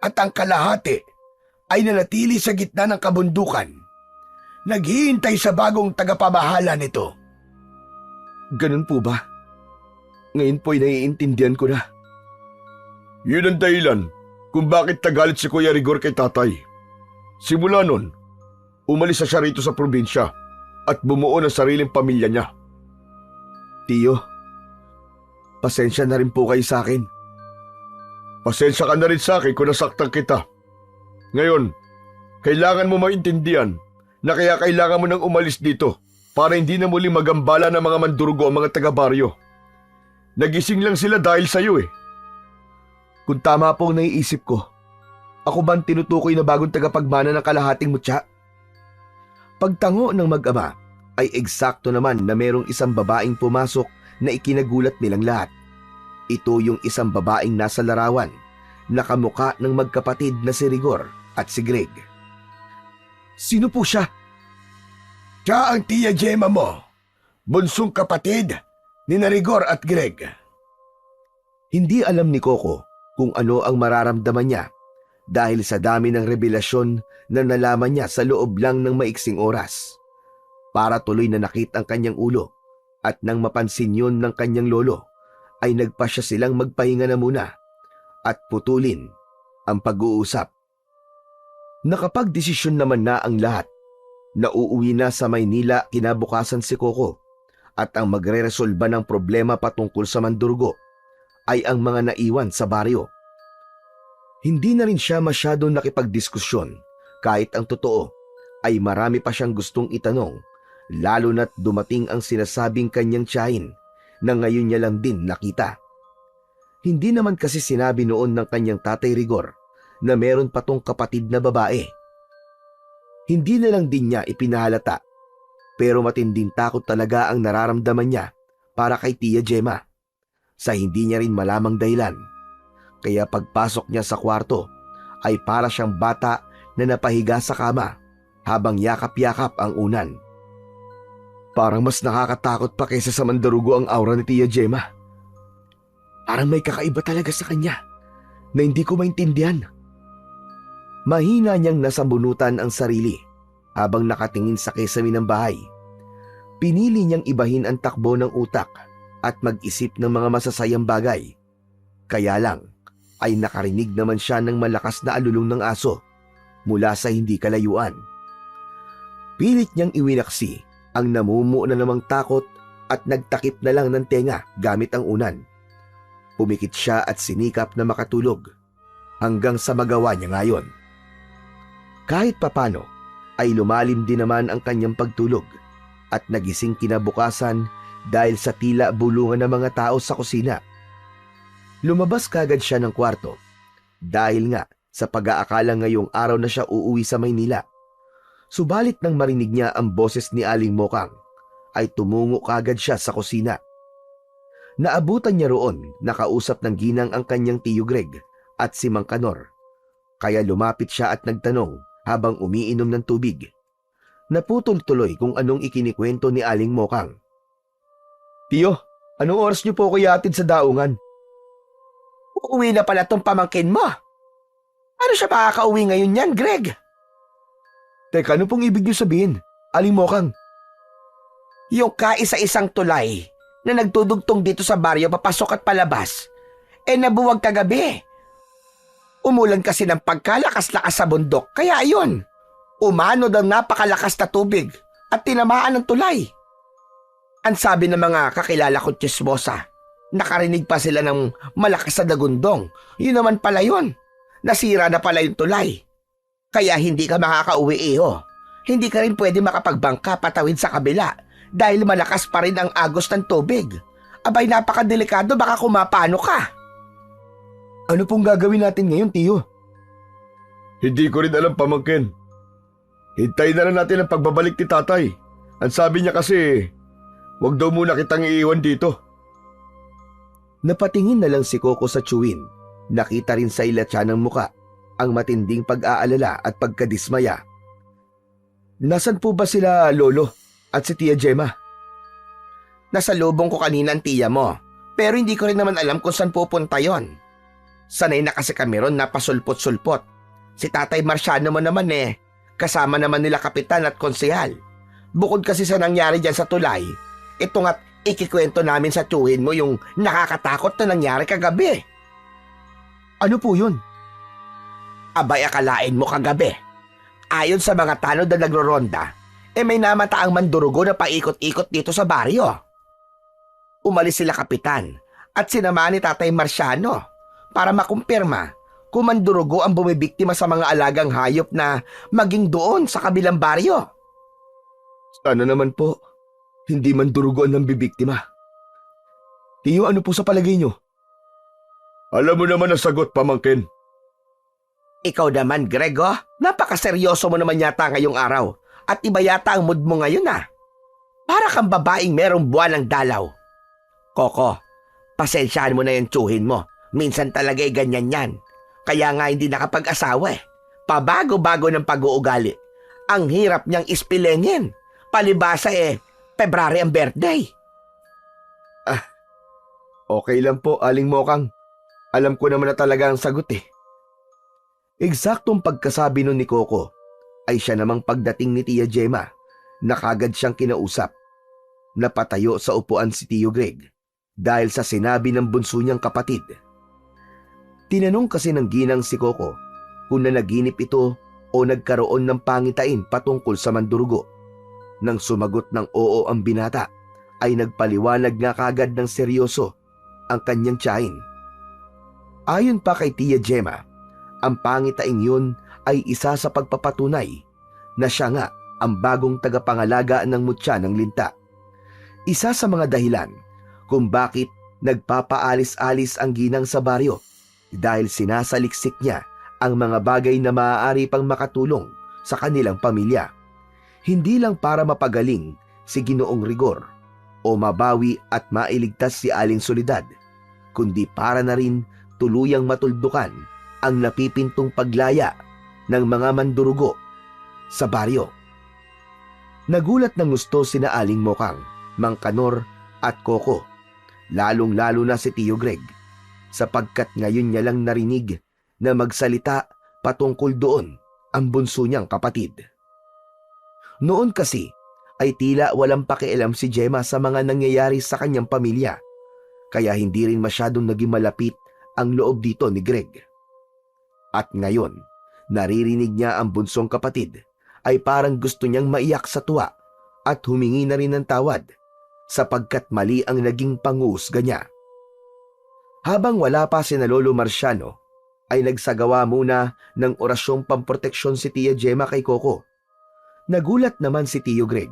at ang kalahati ay nanatili sa gitna ng kabundukan, naghihintay sa bagong tagapamahala nito. Ganun po ba? Ngayon po'y naiintindihan ko na. Yun ang dahilan kung bakit nagalit si Kuya Rigor kay tatay. Simula nun, umalis na siya rito sa probinsya at bumuo ng sariling pamilya niya. Tiyo, pasensya na rin po kayo sa akin. Pasensya ka na rin sa akin kung nasaktan kita. Ngayon, kailangan mo maintindihan na kaya kailangan mo nang umalis dito para hindi na muli magambala ng mga mandurugo ang mga taga-baryo. Nagising lang sila dahil sa iyo eh. Kung tama po ang naiisip ko, ako ba ang tinutukoy na bagong tagapagmana ng kalahating mutya? Pagtango ng mag-ama ay eksakto naman na merong isang babaeng pumasok na ikinagulat nilang lahat. Ito yung isang babaeng nasa larawan, nakamuka ng magkapatid na si Rigor at si Greg. Sino po siya? Siya ang tiya Gemma mo, bunsong kapatid ni Rigor at Greg. Hindi alam ni Coco kung ano ang mararamdaman niya dahil sa dami ng revelasyon na nalaman niya sa loob lang ng maiksing oras. Para tuloy na nakit ang kanyang ulo at nang mapansin yun ng kanyang lolo ay nagpasya silang magpahinga na muna at putulin ang pag-uusap. Nakapagdesisyon naman na ang lahat. Nauuwi na sa Maynila kinabukasan si Coco at ang magreresolba ng problema patungkol sa mandurugo ay ang mga naiwan sa baryo. Hindi na rin siya masyadong nakipagdiskusyon kahit ang totoo ay marami pa siyang gustong itanong, lalo na't dumating ang sinasabing kanyang tiyahin na ngayon niya lang din nakita. Hindi naman kasi sinabi noon ng kanyang tatay Rigor na meron pa tong kapatid na babae. Hindi na lang din niya ipinahalata, pero matinding takot talaga ang nararamdaman niya para kay Tia Gemma sa hindi niya rin malamang dahilan. Kaya pagpasok niya sa kwarto ay para siyang bata na napahiga sa kama habang yakap-yakap ang unan. Parang mas nakakatakot pa kaysa sa mandarugo ang aura ni Tia Gemma. Parang may kakaiba talaga sa kanya na hindi ko maintindihan. Mahina niyang nasambunutan ang sarili habang nakatingin sa kesame ng bahay. Pinili niyang ibahin ang takbo ng utak at mag-isip ng mga masasayang bagay. Kaya lang ay nakarinig naman siya ng malakas na alulong ng aso mula sa hindi kalayuan. Pilit niyang iwinaksi ang namumuo na namang takot at nagtakip na lang ng tenga gamit ang unan. Pumikit siya at sinikap na makatulog hanggang sa magawa niya ngayon. Kahit papano ay lumalim din naman ang kanyang pagtulog at nagising kinabukasan dahil sa tila bulungan ng mga tao sa kusina. Lumabas kagad siya ng kwarto dahil nga sa pag-aakala ngayong araw na siya uuwi sa Maynila. Subalit nang marinig niya ang boses ni Aling Mokang ay tumungo kagad siya sa kusina. Naabutan niya roon nakausap ng ginang ang kanyang Tiyo Greg at si Mang Kanor. Kaya lumapit siya at nagtanong habang umiinom ng tubig. Naputol tuloy kung anong ikinikwento ni Aling Mokang. Tiyo, anong oras niyo po ko ihatid sa daungan? Uuwi na pala tong pamangkin mo. Ano siya makakauwi ngayon yan, Greg? Teka, ano pong ibig niyo sabihin, Aling Mokang? Yung kaisa-isang tulay na nagtudugtong dito sa baryo papasok at palabas, nabuwag kagabi. Umulan kasi ng pagkalakas-lakas sa bundok, kaya ayun, umano ng napakalakas na tubig at tinamaan ng tulay. Ang sabi ng mga kakilala kong tsismosa, nakarinig pa sila ng malakas na dagundong. Yun naman pala yun, nasira na pala yung tulay. Kaya hindi ka makakauwi iho. Hindi ka rin pwede makapagbangka patawid sa kabila dahil malakas pa rin ang agos ng tubig. Abay, napakadelikado, baka kumapano ka. Ano pong gagawin natin ngayon, Tiyo? Hindi ko rin alam, pamangkin. Hintayin na lang natin ang pagbabalik ni tatay. Ang sabi niya kasi, wag daw muna kitang iiwan dito. Napatingin na lang si Coco sa Chewin. Nakita rin sa ilatsa ng muka ang matinding pag-aalala at pagkadismaya. Nasaan po ba sila Lolo at si Tia Gemma? Nasa lubong ko kanina ang tiya mo, pero hindi ko rin naman alam kung saan pupunta yon. Sanay na kasi kami ron na pasulpot-sulpot. Si Tatay Marciano mo naman kasama naman nila kapitan at konsehal. Bukod kasi sa nangyari dyan sa tulay, ito nga't ikikwento namin sa tsuhin mo yung nakakatakot na nangyari kagabi. Ano po yun? Abay, akalain mo kagabi. Ayon sa mga tanod na nagro-ronda, may namataang mandurugo na paikot-ikot dito sa baryo. Umalis sila kapitan at sinamahan ni Tatay Marciano para makumpirma kung mandurugo ang bumibiktima sa mga alagang hayop na maging doon sa kabilang baryo. Sana naman po, hindi man durugo ang bibiktima. Tiyo, ano po sa palagay nyo? Alam mo naman ang sagot, pamangkin. Ikaw naman, Grego, napakaseryoso mo naman yata ngayong araw at iba yata ang mood mo ngayon Para kang babaeng merong buwan ng dalaw. Coco, pasensyahan mo na yung tsuhin mo. Minsan talaga ganyan yan. Kaya nga hindi nakapag-asawa Pabago-bago ng pag-uugali. Ang hirap niyang ispilengin. Palibasa February ang birthday. Okay lang po, Aling Mokang. Alam ko naman na talaga ang sagot Eksaktong pagkasabi nun ni Coco ay siya namang pagdating ni Tia Gemma na kagad siyang kinausap. Napatayo sa upuan si Tiyo Greg dahil sa sinabi ng bunso niyang kapatid. Tinanong kasi ng ginang si Coco kung nanaginip ito o nagkaroon ng pangitain patungkol sa mandurugo. Nang sumagot ng oo ang binata ay nagpaliwanag nga kagad ng seryoso ang kanyang tiyahin. Ayon pa kay Tia Gemma, ang pangitain yun ay isa sa pagpapatunay na siya nga ang bagong tagapangalaga ng mutya ng linta. Isa sa mga dahilan kung bakit nagpapaalis-alis ang ginang sa baryo dahil sinasaliksik niya ang mga bagay na maaari pang makatulong sa kanilang pamilya. Hindi lang para mapagaling si Ginoong Rigor, o mabawi at mailigtas si Aling Soledad, kundi para na rin tuluyang matuldukan ang napipintong paglaya ng mga mandurugo sa baryo. Nagulat ng gusto sina Aling Mokang, Mang Kanor at Coco, lalong-lalo na si Tio Greg, sapagkat ngayon niya lang narinig na magsalita patungkol doon ang bunso niyang kapatid. Noon kasi ay tila walang pakialam si Gemma sa mga nangyayari sa kanyang pamilya, kaya hindi rin masyadong naging malapit ang loob dito ni Greg. At ngayon, naririnig niya ang bunsong kapatid ay parang gusto niyang maiyak sa tuwa at humingi na rin ng tawad sapagkat mali ang naging pangusga niya. Habang wala pa si Lolo Marciano, ay nagsagawa muna ng orasyong pamproteksyon si Tia Gemma kay Coco. Nagulat naman si Tio Greg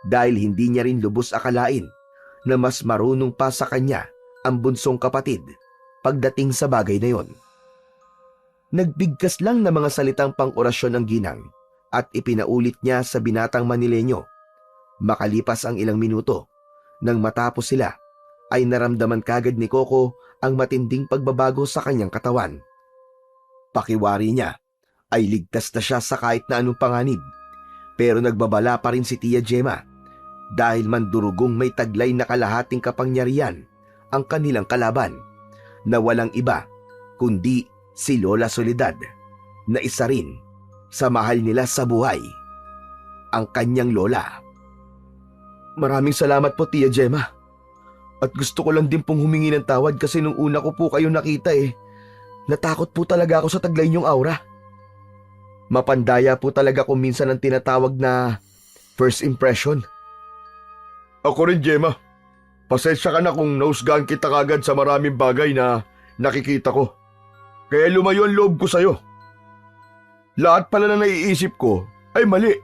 dahil hindi niya rin lubos akalain na mas marunong pa sa kanya ang bunsong kapatid pagdating sa bagay na yon. Nagbigkas lang ng mga salitang pang-orasyon ang ginang at ipinaulit niya sa binatang Manileño. Makalipas ang ilang minuto, nang matapos sila, ay naramdaman kagad ni Coco ang matinding pagbabago sa kanyang katawan. Pakiwari niya ay ligtas na siya sa kahit na anong panganib, pero nagbabala pa rin si Tia Gemma dahil mandurugong may taglay na kalahating kapangyarihan ang kanilang kalaban na walang iba kundi si Lola Soledad na isa rin sa mahal nila sa buhay, ang kanyang lola. Maraming salamat po, Tia Gemma. At gusto ko lang din pong humingi ng tawad kasi nung una ko po kayo nakita natakot po talaga ako sa taglay niyong aura. Mapandaya po talaga kung minsan ang tinatawag na first impression. Ako rin, Gemma. Pasensya ka na kung nausgahan kita kagad sa maraming bagay na nakikita ko. Kaya lumayo ang loob ko sa'yo. Lahat pala na naiisip ko ay mali.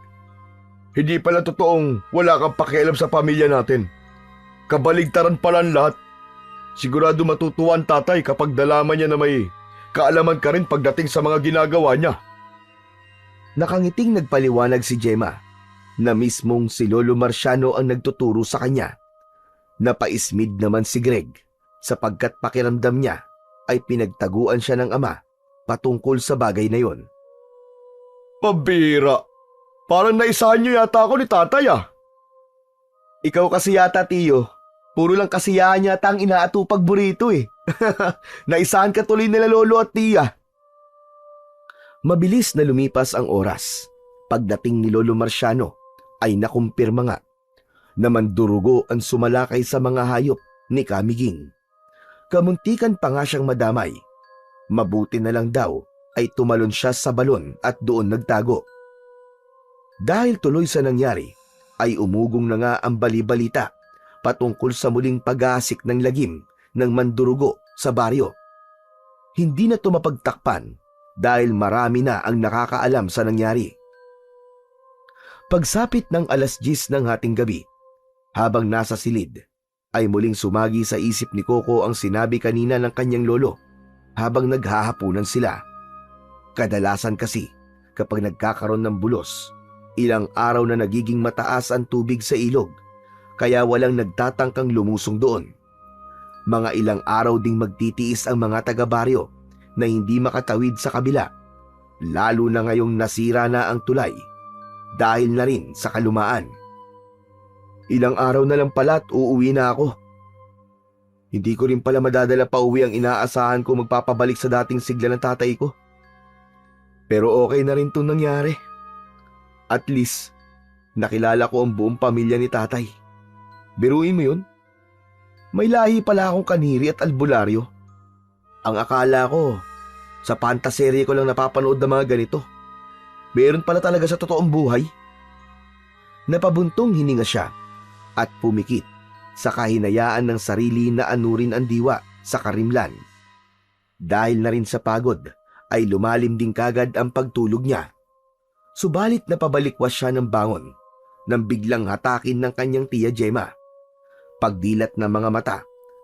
Hindi pala totoong wala kang pakialam sa pamilya natin. Kabaligtaran pala ang lahat. Sigurado matutuwa ang tatay kapag nalaman niya na may kaalaman ka rin pagdating sa mga ginagawa niya. Nakangiting nagpaliwanag si Gemma na mismong si Lolo Marciano ang nagtuturo sa kanya. Napaismid naman si Greg sapagkat pakiramdam niya ay pinagtaguan siya ng ama patungkol sa bagay na yon. Pabira. Parang naisahan niyo yata ako ni tatay Ikaw kasi yata, Tiyo. Puro lang kasiyahan yata ang inaatupag burrito Naisahan ka tuloy nila Lolo at Tia. Mabilis na lumipas ang oras. Pagdating ni Lolo Marciano ay nakumpirma nga na mandurugo ang sumalakay sa mga hayop ni Kamiging. Kamuntikan pa nga siyang madamay. Mabuti na lang daw ay tumalon siya sa balon at doon nagtago. Dahil tuloy sa nangyari, ay umugong na nga ang balibalita patungkol sa muling pag-aasik ng lagim ng mandurugo sa baryo. Hindi na ito mapagtakpan dahil marami na ang nakakaalam sa nangyari. Pagsapit ng 10:00 ng hating gabi, habang nasa silid, ay muling sumagi sa isip ni Coco ang sinabi kanina ng kanyang lolo habang naghahapunan sila. Kadalasan kasi kapag nagkakaroon ng bulos, ilang araw na nagiging mataas ang tubig sa ilog, kaya walang nagtatangkang lumusong doon. Mga ilang araw ding magtitiis ang mga taga-baryo na hindi makatawid sa kabila, lalo na ngayong nasira na ang tulay dahil na rin sa kalumaan. Ilang araw na lang pala at uuwi na ako. Hindi ko rin pala madadala pa uwi ang inaasahan ko magpapabalik sa dating sigla ng tatay ko. Pero okay na rin itong nangyari. At least, nakilala ko ang buong pamilya ni tatay. Biruin mo yun? May lahi pala akong kaniri at albularyo. Ang akala ko, sa pantaserye ko lang napapanood ng mga ganito. Meron pala talaga sa totoong buhay. Napabuntong hininga siya at pumikit sa kahinayaan ng sarili na anurin ang diwa sa karimlan. Dahil na rin sa pagod, ay lumalim din kagad ang pagtulog niya. Subalit napabalikwas siya ng bangon nang biglang hatakin ng kanyang Tia Gemma. Pagdilat ng mga mata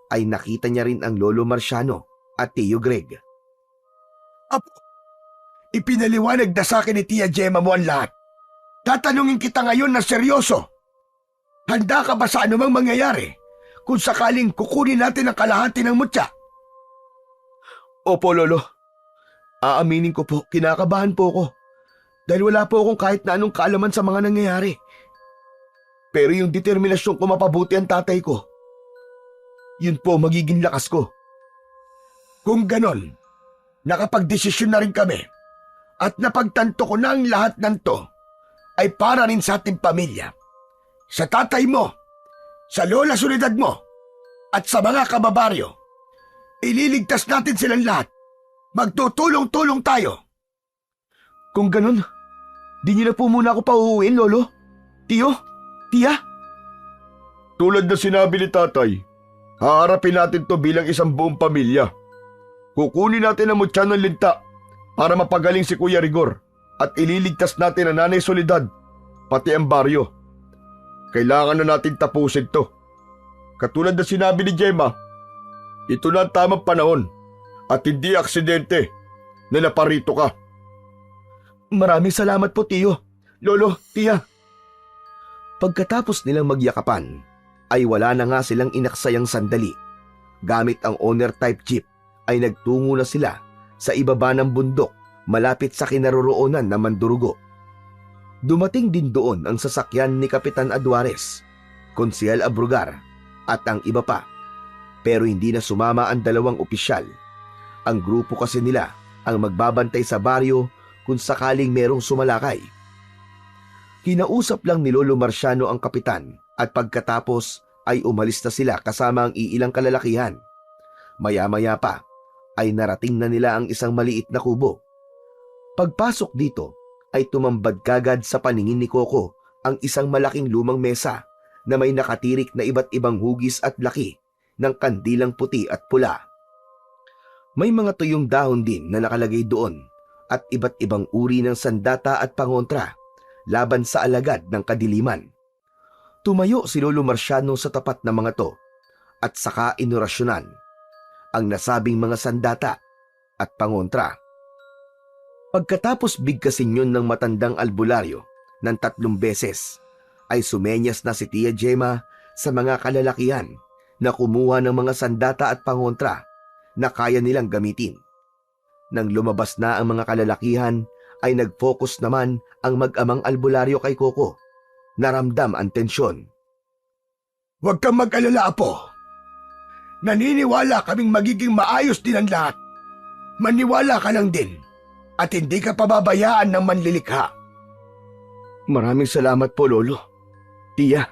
ay nakita niya rin ang Lolo Marciano at Tio Greg. Apo, ipinaliwanag na sa akin ni Tia Gemma mo ang lahat. Tatanungin kita ngayon na seryoso. Handa ka ba sa anumang mangyayari kung sakaling kukunin natin ang kalahati ng mutya? Opo, Lolo. Aaminin ko po, kinakabahan po ako. Dahil wala po akong kahit na anong kaalaman sa mga nangyayari. Pero yung determinasyon ko mapabuti ang tatay ko, yun po magiging lakas ko. Kung ganon, nakapagdesisyon na rin kami at napagtanto ko na ang lahat ng to ay para rin sa ating pamilya. Sa tatay mo, sa lola Soledad mo, at sa mga kababaryo. Ililigtas natin silang lahat. Magtutulong-tulong tayo. Kung ganun, di niyo na po muna ako pauuwiin, Lolo. Tiyo? Tiya? Tulad na sinabi ni tatay, haharapin natin to bilang isang buong pamilya. Kukunin natin ang mutya ng linta para mapagaling si Kuya Rigor at ililigtas natin ang Nanay Soledad, pati ang baryo. Kailangan na natin tapusin to. Katulad na sinabi ni Gemma, ito na ang tamang panahon at hindi aksidente na naparito ka. Maraming salamat po, Tiyo, Lolo, Tiya. Pagkatapos nilang magyakapan, ay wala na nga silang inaksayang sandali. Gamit ang owner-type jeep, ay nagtungo na sila sa ibaba ng bundok malapit sa kinaroroonan ng Mandurugo. Dumating din doon ang sasakyan ni Kapitan Aduares, Konsehal Abrugar at ang iba pa. Pero hindi na sumama ang dalawang opisyal. Ang grupo kasi nila ang magbabantay sa baryo kung sakaling merong sumalakay. Kinausap lang ni Lolo Marciano ang kapitan at pagkatapos ay umalis na sila kasama ang iilang kalalakihan. Maya-maya pa ay narating na nila ang isang maliit na kubo. Pagpasok dito ay tumambad kagad sa paningin ni Coco ang isang malaking lumang mesa na may nakatirik na iba't ibang hugis at laki ng kandilang puti at pula. May mga tuyong dahon din na nakalagay doon at iba't ibang uri ng sandata at pangontra laban sa alagad ng kadiliman. Tumayo si Lolo Marciano sa tapat ng mga to at saka inorasyonan ang nasabing mga sandata at pangontra. Pagkatapos bigkasin yun ng matandang albularyo ng 3 beses, ay sumenyas na si Tia Gemma sa mga kalalakihan na kumuha ng mga sandata at pangontra na kaya nilang gamitin. Nang lumabas na ang mga kalalakihan, ay nag-focus naman ang mag-amang albularyo kay Coco. Naramdam ang tensyon. Huwag kang mag-alala, Apo. Naniniwala kaming magiging maayos din ang lahat. Maniwala ka lang din at hindi ka pababayaan ng manlilikha. Maraming salamat po, Lolo. Tiya.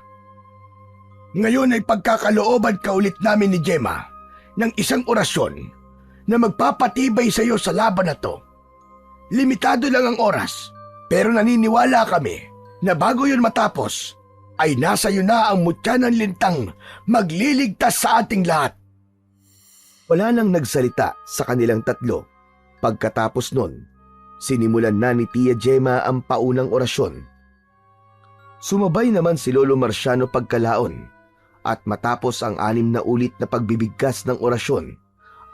Ngayon ay pagkakalooban ka ulit namin ni Gemma ng isang orasyon na magpapatibay sa iyo sa laban na to. Limitado lang ang oras, pero naniniwala kami na bago yun matapos, ay nasa iyo na ang mutya ng lintang magliligtas sa ating lahat. Wala nang nagsalita sa kanilang tatlo. Pagkatapos nun, sinimulan na ni Tia Gemma ang paunang orasyon. Sumabay naman si Lolo Marciano pagkalaon at matapos ang 6 na ulit na pagbibigkas ng orasyon,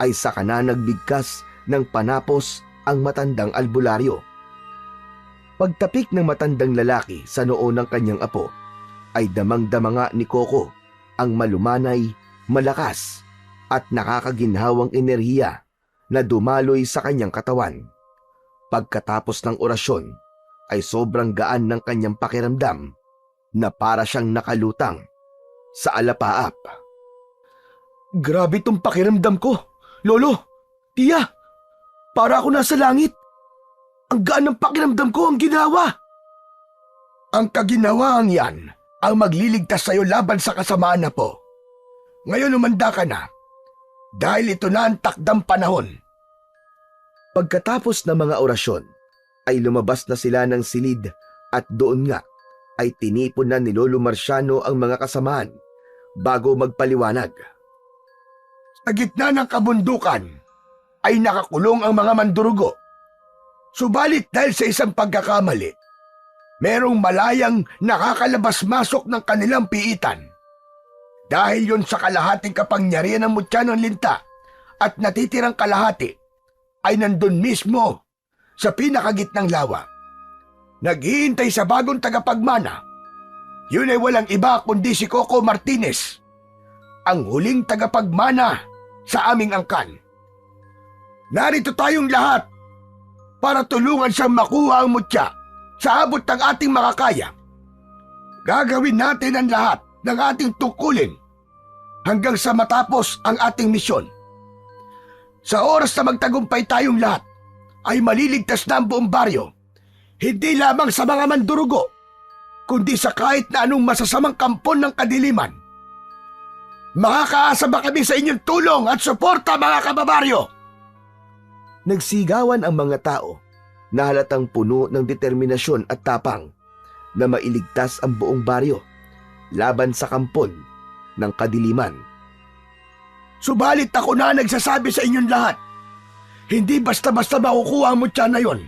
ay saka na nagbigkas ng panapos ang matandang albularyo. Pagtapik ng matandang lalaki sa noo ng kanyang apo, ay damang-dama nga ni Coco ang malumanay, malakas at nakakaginhawang enerhiya na dumaloy sa kanyang katawan. Pagkatapos ng orasyon ay sobrang gaan ng kanyang pakiramdam na para siyang nakalutang sa alapaap. Grabe tong pakiramdam ko, Lolo, Tiya, para ako nasa langit. Ang gaan ng pakiramdam ko ang ginawa. Ang kaginawaan yan ang magliligtas sa iyo laban sa kasamaan na po. Ngayon umanda ka na, dahil ito na ang takdang panahon. Pagkatapos ng mga orasyon, ay lumabas na sila ng silid at doon nga ay tinipon na ni Lolo Marciano ang mga kasamaan bago magpaliwanag. Sa gitna ng kabundukan ay nakakulong ang mga mandurugo. Subalit dahil sa isang pagkakamali, merong malayang nakakalabas-masok ng kanilang piitan. Dahil yon sa kalahating kapangyarihan ng mutya ng linta at natitirang kalahati ay nandun mismo sa pinakagitnang lawa. Naghihintay sa bagong tagapagmana Yun ay walang iba kundi si Coco Martinez, ang huling tagapagmana sa aming angkan. Narito tayong lahat para tulungan siyang makuha ang mutya sa abot ng ating makakaya. Gagawin natin ang lahat ng ating tungkulin hanggang sa matapos ang ating misyon. Sa oras na magtagumpay tayong lahat, ay maliligtas na ang buong baryo, hindi lamang sa mga mandurugo, kundi sa kahit na anong masasamang kampon ng kadiliman. Makakaasa ba kami sa inyong tulong at suporta, mga kababaryo? Nagsigawan ang mga tao na halatang puno ng determinasyon at tapang na mailigtas ang buong baryo laban sa kampon ng kadiliman. Subalit ako na nagsasabi sa inyong lahat, hindi basta-basta makukuha ang mutya na yon,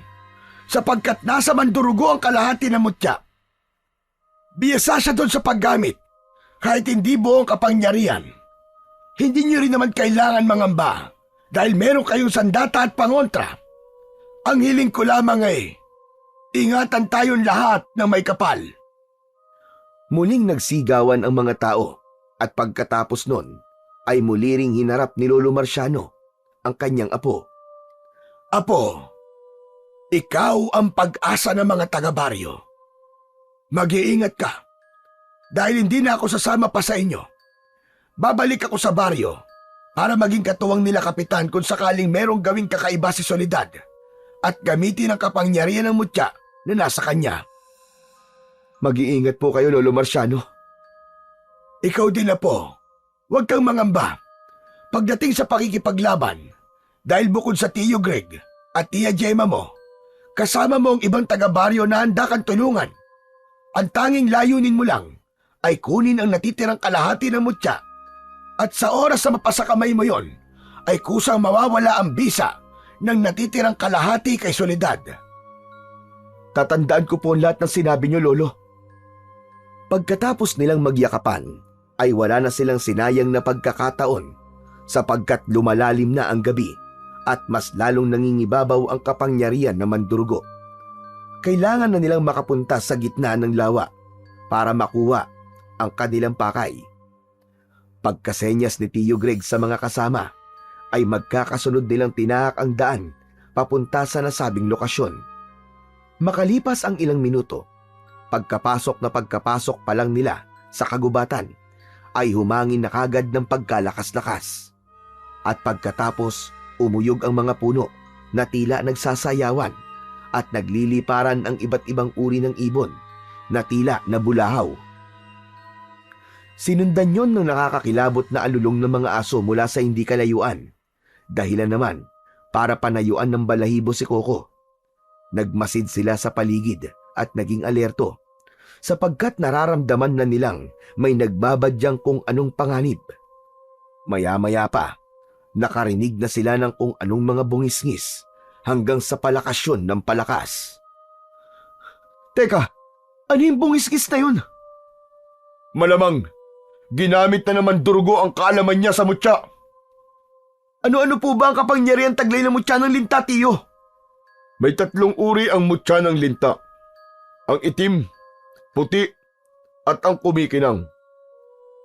sapagkat nasa mandurugo ang kalahati ng mutya. Biyasa siya doon sa paggamit, kahit hindi buong kapangyarihan. Hindi niyo rin naman kailangan mangamba, dahil meron kayong sandata at pangontra. Ang hiling ko lamang ay, ingatan tayong lahat ng may kapal. Muling nagsigawan ang mga tao at pagkatapos nun ay muli ring hinarap ni Lolo Marciano ang kanyang apo. Apo, ikaw ang pag-asa ng mga taga-baryo. Mag-iingat ka, dahil hindi na ako sasama pa sa inyo. Babalik ako sa baryo para maging katuwang nila kapitan kung sakaling merong gawing kakaiba si Soledad at gamitin ang kapangyarihan ng mutya na nasa kanya. Mag-iingat po kayo, Lolo Marciano. Ikaw din na po, huwag kang mangamba. Pagdating sa pakikipaglaban, dahil bukod sa Tiyo Greg at Tia Gemma mo, kasama mo ang ibang taga-baryo na handa kang tulungan. Ang tanging layunin mo lang ay kunin ang natitirang kalahati ng mutya, at sa oras na mapasakamay mo yon, ay kusang mawawala ang bisa ng natitirang kalahati kay Soledad. Tatandaan ko po ang lahat ng sinabi niyo, Lolo. Pagkatapos nilang magyakapan, ay wala na silang sinayang na pagkakataon sapagkat lumalalim na ang gabi at mas lalong nangingibabaw ang kapangyarihan ng mandurugo. Kailangan na nilang makapunta sa gitna ng lawa para makuha ang kanilang pakay. Pagkasenyas ni Tiyo Greg sa mga kasama, ay magkakasunod nilang tinahak ang daan papunta sa nasabing lokasyon. Makalipas ang ilang minuto, pagkapasok pa lang nila sa kagubatan, ay humangin na kagad ng pagkalakas-lakas. At pagkatapos, umuyog ang mga puno na tila nagsasayawan at nagliliparan ang iba't ibang uri ng ibon na tila nabulahaw. Sinundan yon ng nakakakilabot na alulong ng mga aso mula sa hindi kalayuan. Dahilan naman para panayuan ng balahibo si Coco. Nagmasid sila sa paligid at naging alerto sapagkat nararamdaman na nilang may nagbabadyang kung anong panganib. Maya-maya pa, nakarinig na sila ng kung anong mga bungisngis hanggang sa palakasyon ng palakas. Teka, ano yung bungisngis na yun? Malamang, ginamit na naman durugo ang kaalaman niya sa mutya. Ano-ano po ba ang kapangyarihan taglay ng mutya ng linta, Tiyo? May 3 uri ang mutya ng linta. Ang itim, puti, at ang kumikinang.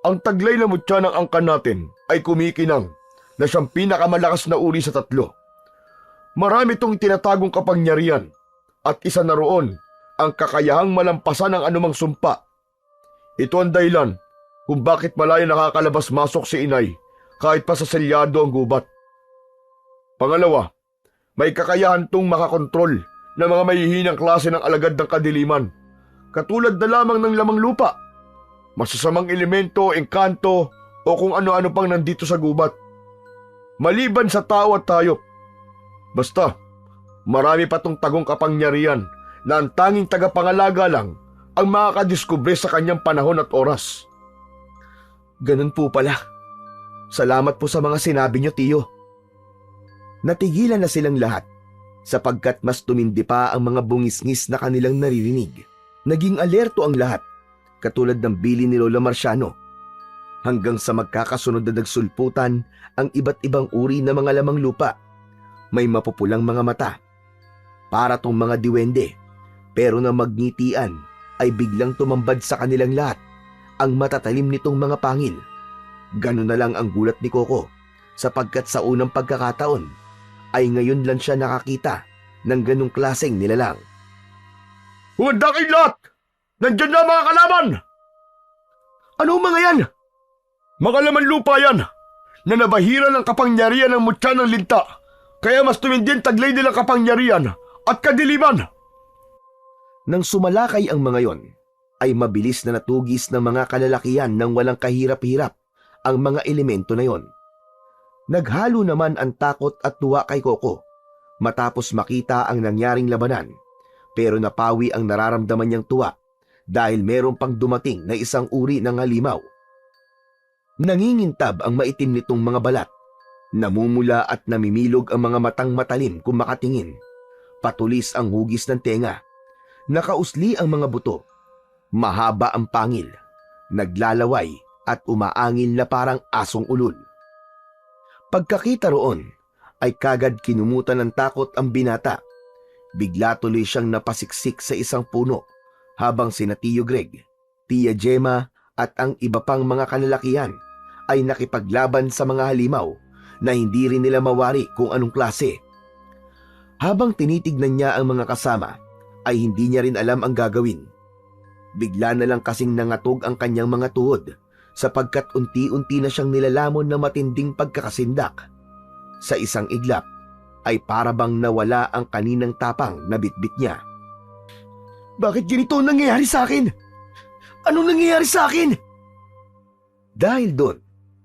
Ang taglay na mutya ng angkan natin ay kumikinang na siyang pinakamalakas na uri sa 3. Marami itong tinatagong kapangyarihan at isa na roon ang kakayahang malampasan ng anumang sumpa. Ito ang dahilan kung bakit malaya nakakalabas-masok si inay kahit pa sa selyado ang gubat. Pangalawa, may kakayahan tong makakontrol ng mga mahihinang klase ng alagad ng kadiliman, katulad na lamang ng lamang lupa, masasamang elemento, engkanto o kung ano-ano pang nandito sa gubat. Maliban sa tao at hayop. Basta, marami pa tong tagong kapangyarihan na ang tanging tagapangalaga lang ang makakadiskubre sa kanyang panahon at oras. Ganun po pala. Salamat po sa mga sinabi niyo, Tiyo. Natigilan na silang lahat sapagkat mas tumindi pa ang mga bungisngis na kanilang naririnig. Naging alerto ang lahat, katulad ng bili ni Lola Marciano, hanggang sa magkakasunod na nagsulputan ang iba't ibang uri na mga lamang lupa. May mapupulang mga mata, para tong mga diwende, pero na magngitian ay biglang tumambad sa kanilang lahat ang matatalim nitong mga pangil. Ganun na lang ang gulat ni Coco sapagkat sa unang pagkakataon ay ngayon lang siya nakakita ng ganung klaseng nilalang. Humanda kayo lahat! Nandyan na mga kalaban! Ano mga yan? Mga laman lupa yan na nabahira ng kapangyarihan ng mutya ng linta, kaya mas tumindi ang taglay nilang kapangyarihan at kadiliman. Nang sumalakay ang mga yon, ay mabilis na natugis ng mga kalalakihan ng walang kahirap-hirap ang mga elemento na yon. Naghalo naman ang takot at tuwa kay Coco matapos makita ang nangyaring labanan, pero napawi ang nararamdaman niyang tuwa dahil meron pang dumating na isang uri ng halimaw. Nangingintab ang maitim nitong mga balat, namumula at namimilog ang mga matang matalim kung makatingin, patulis ang hugis ng tenga, nakausli ang mga buto, mahaba ang pangil, naglalaway at umaangil na parang asong ulol. Pagkakita roon, ay kagad kinumutan ng takot ang binata. Bigla tuloy siyang napasiksik sa isang puno habang sina Tio Greg, Tia Gemma at ang iba pang mga kalalakihan ay nakipaglaban sa mga halimaw na hindi rin nila mawari kung anong klase. Habang tinitignan niya ang mga kasama, ay hindi niya rin alam ang gagawin. Bigla na lang kasing nangatog ang kanyang mga tuhod sapagkat unti-unti na siyang nilalamon na matinding pagkakasindak. Sa isang iglap ay parabang nawala ang kaninang tapang na bitbit niya. Bakit ganito ang nangyayari sa akin? Anong nangyayari sa akin? Dahil doon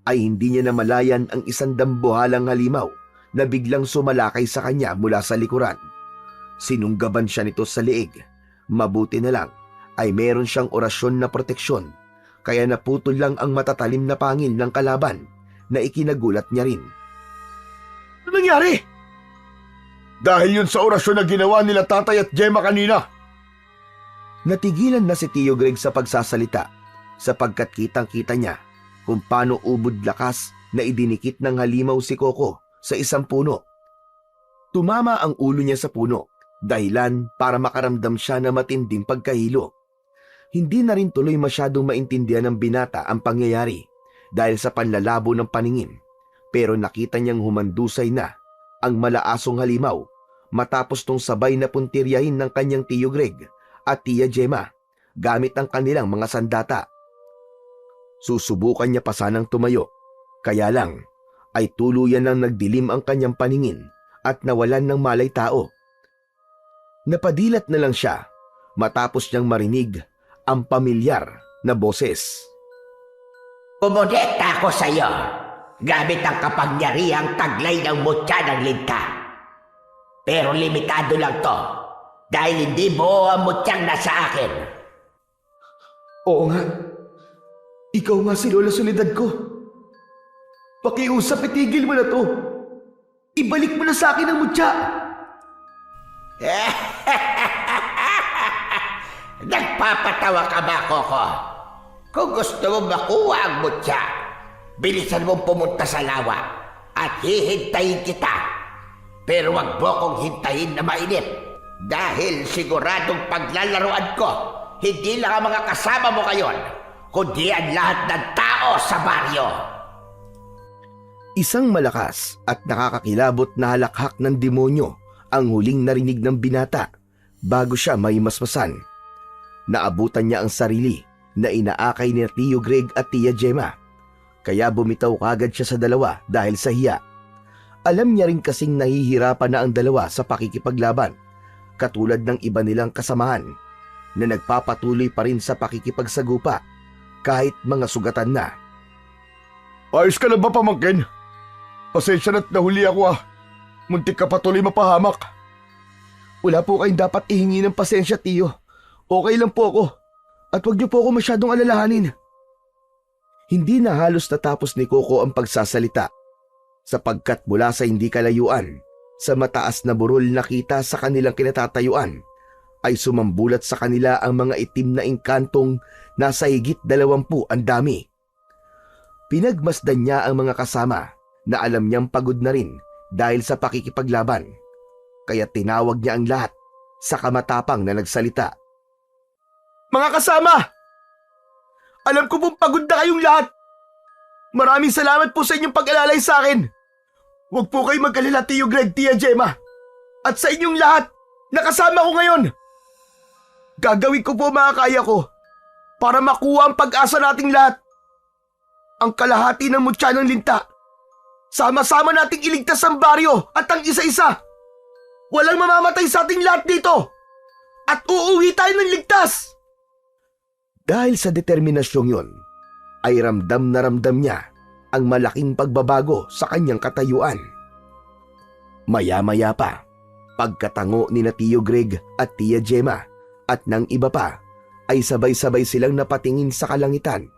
ay hindi niya namalayan ang isang dambuhalang halimaw na biglang sumalakay sa kanya mula sa likuran. Sinunggaban siya nito sa leeg. Mabuti na lang ay meron siyang orasyon na proteksyon, kaya naputol lang ang matatalim na pangil ng kalaban na ikinagulat niya rin. Ano nangyari? Dahil yun sa orasyon na ginawa nila Tatay at Gemma kanina. Natigilan na si Tio Greg sa pagsasalita sapagkat kitang-kita niya kung paano ubod lakas na idinikit ng halimaw si Coco sa isang puno. Tumama ang ulo niya sa puno, dahilan para makaramdam siya na matinding pagkahilo. Hindi na rin tuloy masyadong maintindihan ng binata ang pangyayari dahil sa panlalabo ng paningin, pero nakita niyang humandusay na ang malaasong halimaw matapos tong sabay na puntiryahin ng kanyang Tio Greg at Tia Gemma gamit ang kanilang mga sandata. Susubukan niya pa sanang tumayo, kaya lang ay tuluyan nang nagdilim ang kanyang paningin at nawalan ng malay tao. Napadilat na lang siya matapos niyang marinig ang pamilyar na boses. Pumuneta ako sa iyo gamit ang kapangyarihang taglay ng mutya ng linta. Pero limitado lang to dahil hindi buo ang mutyang nasa akin. Oo nga. Ikaw nga si Lola Soledad ko. Pakiusap, itigil mo na to. Ibalik mo na sa akin ang mutya. Nagpapatawa ka ba, Coco? Kung gusto mo makuha ang mutya, bilisan mong pumunta sa lawa at hihintayin kita. Pero wag mo kong hintayin na mainip dahil siguradong paglalaroan ko, hindi lang ang mga kasama mo ngayon, kundi ang lahat ng tao sa baryo. Isang malakas at nakakakilabot na halakhak ng demonyo ang huling narinig ng binata bago siya maimasmasan. Naabutan niya ang sarili na inaakay ni Tio Greg at Tia Gemma, kaya bumitaw kagad siya sa dalawa dahil sa hiya. Alam niya rin kasing nahihirapan na ang dalawa sa pakikipaglaban, katulad ng iba nilang kasamahan na nagpapatuloy pa rin sa pakikipagsagupa kahit mga sugatan na. Ayos ka na ba, pamangkin? Pasensya na't nahuli ako ah. Muntik ka patuloy mapahamak. Wala po kayong dapat ihingi ng pasensya, Tio. Okay lang po ako. At wag niyo po ako masyadong alalahanin. Hindi na halos natapos ni Coco ang pagsasalita sapagkat mula sa hindi kalayuan, sa mataas na burol na kita sa kanilang kinatatayuan, ay sumambulat sa kanila ang mga itim na engkantong nasa higit 20 ang dami. Pinagmasdan niya ang mga kasama na alam niyang pagod na rin dahil sa pakikipaglaban, kaya tinawag niya ang lahat sa kamatapang na nagsalita. Mga kasama! Alam ko pong pagod na kayong lahat. Maraming salamat po sa inyong pag-alalay sa akin. Huwag po kayo mag-alala, Tio Greg, Tia Gemma. At sa inyong lahat, nakasama ko ngayon. Gagawin ko po mga kaya ko para makuha ang pag-asa nating lahat. Ang kalahati ng mutya ng linta. Sama-sama nating iligtas ang baryo at ang isa-isa. Walang mamamatay sa ating lahat dito. At uuwi tayo ng ligtas. Dahil sa determinasyong yon, ay ramdam na ramdam niya ang malaking pagbabago sa kanyang katayuan. Maya-maya pa, pagkatango ni na Tio Greg at Tia Gemma at ng iba pa, ay sabay-sabay silang napatingin sa kalangitan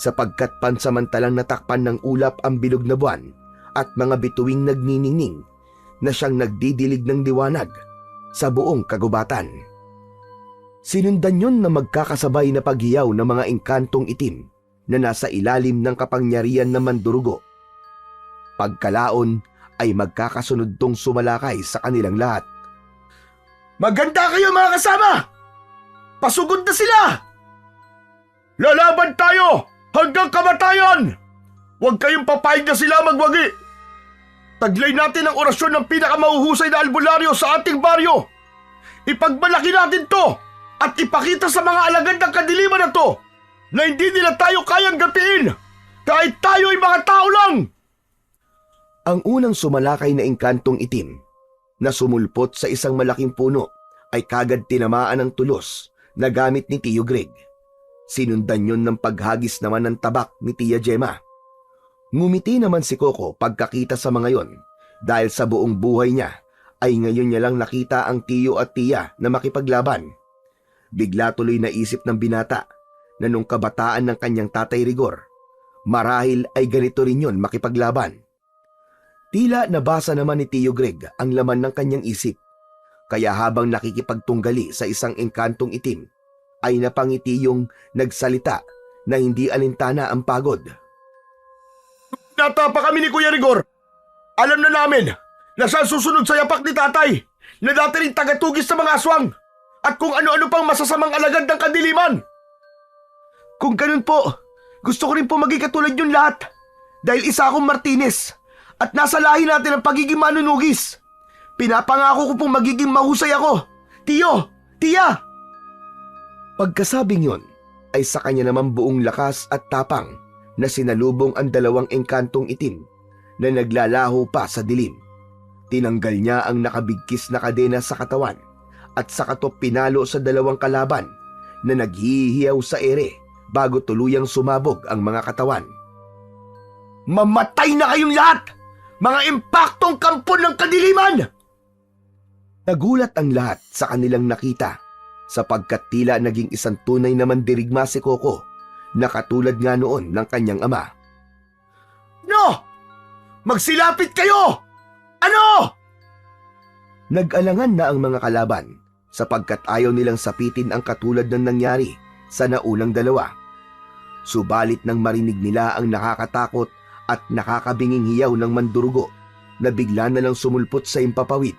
sapagkat pansamantalang natakpan ng ulap ang bilog na buwan at mga bituing nagniningning na siyang nagdidilig ng liwanag sa buong kagubatan. Sinundan yun na magkakasabay na paghiyaw ng mga engkantong itim na nasa ilalim ng kapangyarihan ng mandurugo. Pagkalaon ay magkakasunod tong sumalakay sa kanilang lahat. Maganda kayo mga kasama! Pasugod na sila! Lalaban tayo hanggang kamatayan! Huwag kayong papayag na sila magwagi! Taglay natin ang orasyon ng pinakamahuhusay na albularyo sa ating baryo! Ipagmalaki natin to at ipakita sa mga alagad ng kadiliman na to na hindi nila tayo kayang gapiin kahit tayo ay mga tao lang! Ang unang sumalakay na engkantong itim na sumulpot sa isang malaking puno ay kagad tinamaan ng tulos na gamit ni Tio Greg. Sinundan yun ng paghagis naman ng tabak ni Tia Gemma. Ngumiti naman si Coco pagkakita sa mga yon dahil sa buong buhay niya ay ngayon niya lang nakita ang tiyo at tiya na makipaglaban. Bigla tuloy naisip ng binata na nung kabataan ng kanyang tatay Rigor, marahil ay ganito rin yun makipaglaban. Tila nabasa naman ni Tio Greg ang laman ng kanyang isip, kaya habang nakikipagtunggali sa isang engkantong itim, ay napangiti yung nagsalita na hindi alintana ang pagod. Natapa kami ni Kuya Rigor. Alam na namin na siya ang susunod sa yapak ni tatay na dati rin tagatugis sa mga aswang at kung ano-ano pang masasamang alagad ng kadiliman. Kung ganun po, gusto ko rin po maging katulad yung lahat dahil isa akong Martinez at nasa lahi natin ang pagiging manunugis. Pinapangako ko pong magiging mahusay ako. Tiyo! Tia! Pagkasabing yon, ay sa kanya naman buong lakas at tapang na sinalubong ang dalawang engkantong itim na naglalaho pa sa dilim. Tinanggal niya ang nakabigkis na kadena sa katawan at saka to pinalo sa dalawang kalaban na naghihiyaw sa ere bago tuluyang sumabog ang mga katawan. Mamatay na kayong lahat! Mga impaktong kampon ng kadiliman! Nagulat ang lahat sa kanilang nakita sapagkat tila naging isang tunay na mandirigma si Coco na katulad nga noon ng kanyang ama. No! Magsilapit kayo! Ano? Nag-alangan na ang mga kalaban sapagkat ayaw nilang sapitin ang katulad ng nangyari sa naunang dalawa. Subalit nang marinig nila ang nakakatakot at nakakabinging hiyaw ng mandurugo na bigla na lang sumulpot sa impapawid,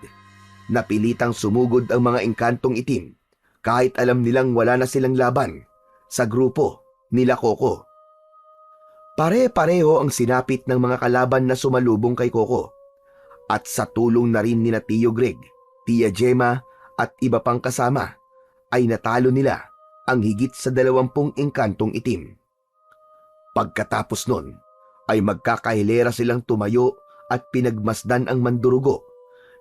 napilitang sumugod ang mga engkantong itim kahit alam nilang wala na silang laban sa grupo nila Coco. Pare-pareho ang sinapit ng mga kalaban na sumalubong kay Coco at sa tulong na rin ni na Tio Greg, Tia Gemma at iba pang kasama ay natalo nila ang higit sa 20 engkantong itim. Pagkatapos nun ay magkakahilera silang tumayo at pinagmasdan ang mandurugo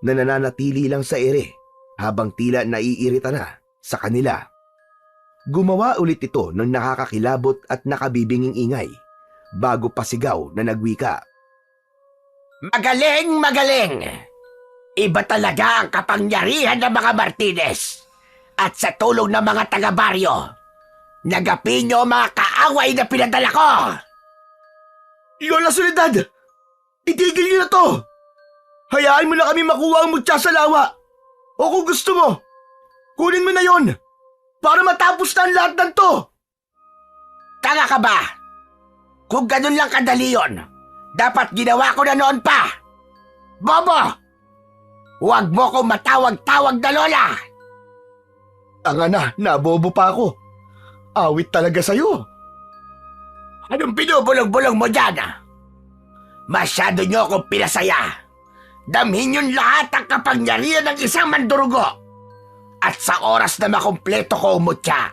na nananatili lang sa ere habang tila naiirita na sa kanila. Gumawa ulit ito ng nakakakilabot at nakabibinging ingay bago pasigaw na nagwika. Magaling, magaling! Iba talaga ang kapangyarihan ng mga Martinez. At sa tulong ng mga taga-baryo, nagapi niyo ang mga kaaway na pinadala ko! Lola Soledad! Itigil niyo na to! Hayaan mo na kami makuha ang mutya sa lawa! O kung gusto mo, kunin mo na yon para matapos na ang lahat ng to! Tanga ka ba? Kung ganun lang kadali yun, dapat ginawa ko na noon pa! Bobo! Huwag mo kong matawag-tawag na lola! Tanga na, nabobo pa ako. awit talaga sa'yo. Anong binubulong-bulong mo dyan, ah? Masyado niyo akong pinasaya. Damhin yun lahat ang kapangyarihan ng isang mandurugo. At sa oras na makumpleto ko umutya,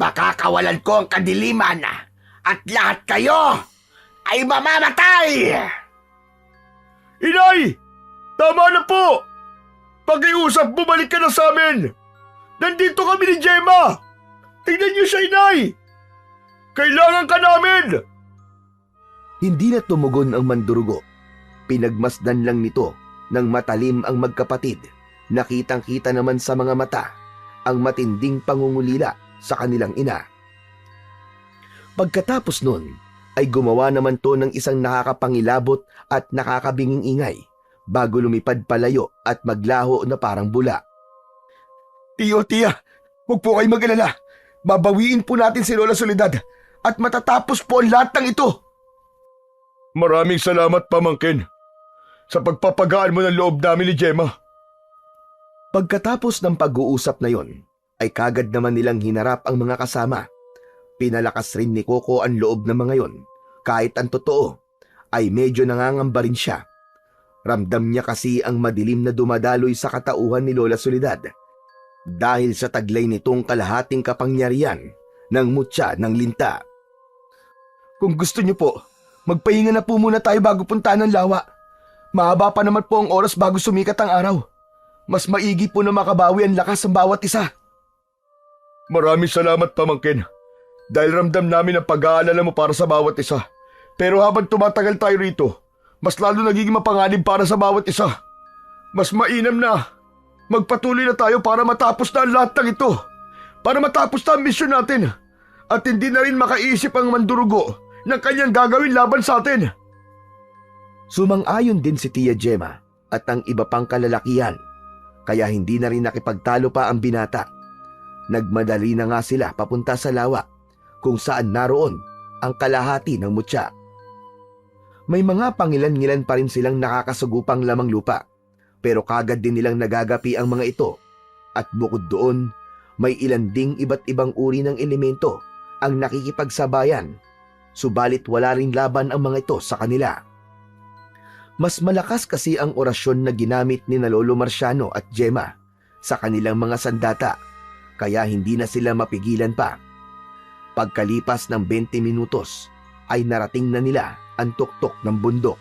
makakawalan ko ang kadiliman at lahat kayo ay mamamatay! Inay! Tama na po! Pakiusap, bumalik ka na sa amin! Nandito kami ni Gemma! Tingnan niyo siya, Inay! Kailangan ka namin! Hindi na tumugon ang mandurugo. Pinagmasdan lang nito ng matalim ang magkapatid. Nakitang-kita naman sa mga mata ang matinding pangungulila sa kanilang ina. Pagkatapos nun, ay gumawa naman to ng isang nakakapangilabot at nakakabinging ingay bago lumipad palayo at maglaho na parang bula. Tiyo, tiya, huwag po kayo mag-alala. Babawiin po natin si Lola Soledad at matatapos po ang lahat ng ito. Maraming salamat, pamangkin, sa pagpapagaan mo ng loob namin ni Gemma. Pagkatapos ng pag-uusap na yon, ay kagad naman nilang hinarap ang mga kasama. Pinalakas rin ni Coco ang loob ng mga yon, kahit ang totoo ay medyo nangangamba rin siya. Ramdam niya kasi ang madilim na dumadaloy sa katauhan ni Lola Soledad dahil sa taglay nitong kalahating kapangyarihan ng mutya ng linta. Kung gusto niyo po, magpahinga na po muna tayo bago punta ng lawa. Mahaba pa naman po ang oras bago sumikat ang araw. Mas maigi po na makabawi ang lakas ng bawat isa. Maraming salamat, pamangkin. Dahil ramdam namin ang pag-aalala mo para sa bawat isa. Pero habang tumatagal tayo rito, mas lalo nagiging mapanganib para sa bawat isa. Mas mainam na magpatuloy na tayo para matapos na ang lahat ng ito. Para matapos na ang misyon natin. At hindi na rin makaisip ang mandurugo ng kanyang gagawin laban sa atin. Sumang-ayon din si Tia Gemma at ang iba pang kalalakihan, kaya hindi na rin nakipagtalo pa ang binata. Nagmadali na nga sila papunta sa lawa kung saan naroon ang kalahati ng mutya. May mga pangilan-ngilan pa rin silang nakakasugupang lamang lupa, pero kagad din nilang nagagapi ang mga ito. At bukod doon, may ilan ding iba't ibang uri ng elemento ang nakikipagsabayan, subalit wala ring laban ang mga ito sa kanila. Mas malakas kasi ang orasyon na ginamit ni Lolo Marciano at Gemma sa kanilang mga sandata, kaya hindi na sila mapigilan pa. Pagkalipas ng 20 minutos ay narating na nila ang tuktok ng bundok.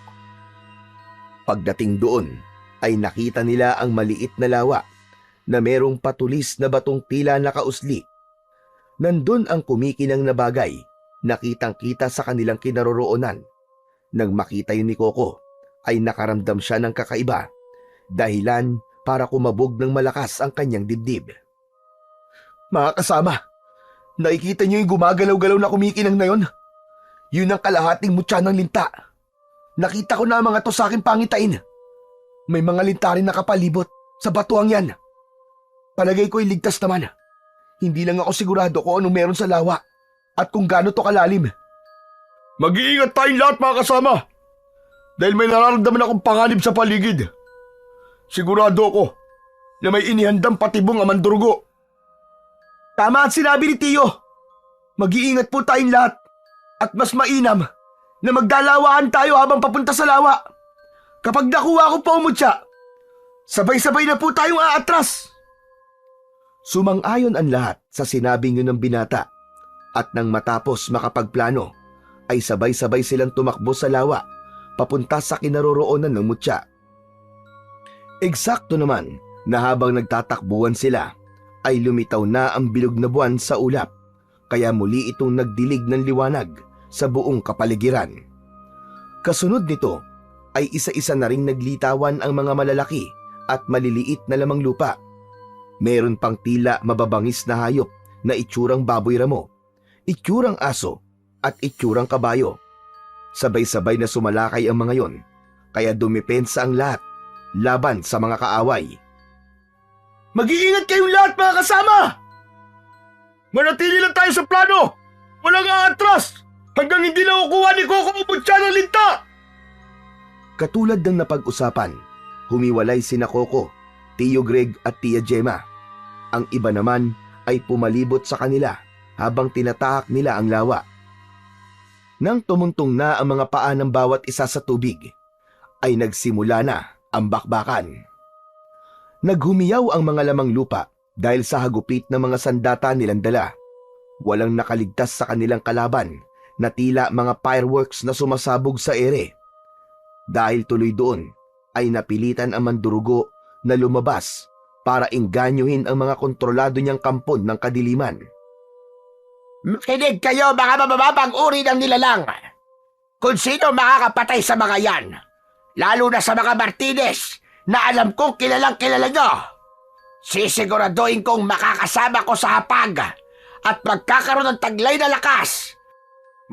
Pagdating doon ay nakita nila ang maliit na lawa na merong patulis na batong tila nakausli. Nandun ang kumikinang na bagay, nakitang-kita sa kanilang kinaroroonan. Nang makita yun ni Coco, ay nakaramdam siya ng kakaiba, dahilan para kumabog ng malakas ang kanyang dibdib. Mga kasama, nakikita niyo yung gumagalaw-galaw na kumikinang na yon? Yun ang kalahating mutya ng linta. Nakita ko na ang mga to sa aking pangitain. May mga linta rin nakapalibot sa batuang yan. Palagay ko'y ligtas naman. Hindi lang ako sigurado kung anong meron sa lawa at kung gaano to kalalim. Mag-iingat tayong lahat, mga kasama, dahil may nararamdaman akong panganib sa paligid. Sigurado ako na may inihandang patibong ang mandurugo. Tama at sinabi ni Tiyo. Mag-iingat po tayong lahat at mas mainam na magdalawaan tayo habang papunta sa lawa. Kapag nakuha ko pa umutya, sabay-sabay na po tayong aatras. Sumang-ayon ang lahat sa sinabing yun ng binata, at nang matapos makapagplano, ay sabay-sabay silang tumakbo sa lawa papunta sa kinaroroonan ng mutya. Eksakto naman na habang nagtatakbuhan sila, ay lumitaw na ang bilog na buwan sa ulap, kaya muli itong nagdilig ng liwanag sa buong kapaligiran. Kasunod nito ay isa-isa na ring naglitawan ang mga malalaki at maliliit na lamang lupa. Meron pang tila mababangis na hayop na itsurang baboy ramo, itsurang aso at itsurang kabayo. Sabay-sabay na sumalakay ang mga yon, kaya dumipensa ang lahat laban sa mga kaaway. Mag-iingat kayong lahat, mga kasama! Manatili lang tayo sa plano! Walang aatras hanggang hindi na kukuha ni Coco ang mutya ng linta! Katulad ng napag-usapan, humiwalay sina Coco, Tio Greg at Tia Gemma. Ang iba naman ay pumalibot sa kanila habang tinatahak nila ang lawa. Nang tumuntong na ang mga paa ng bawat isa sa tubig, ay nagsimula na ang bakbakan. Naghumiyaw ang mga lamang lupa dahil sa hagupit ng mga sandata nilang dala. Walang nakaligtas sa kanilang kalaban na tila mga fireworks na sumasabog sa ere. Dahil tuloy doon ay napilitan ang mandurugo na lumabas para inganyohin ang mga kontrolado niyang kampon ng kadiliman. Makinig kayo mga mabababang uri ng nilalang. Kung sino makakapatay sa mga yan, lalo na sa mga Martinez na alam kong kilalang kilala nyo, sisiguraduhin kong makakasama ko sa hapag at magkakaroon ng taglay na lakas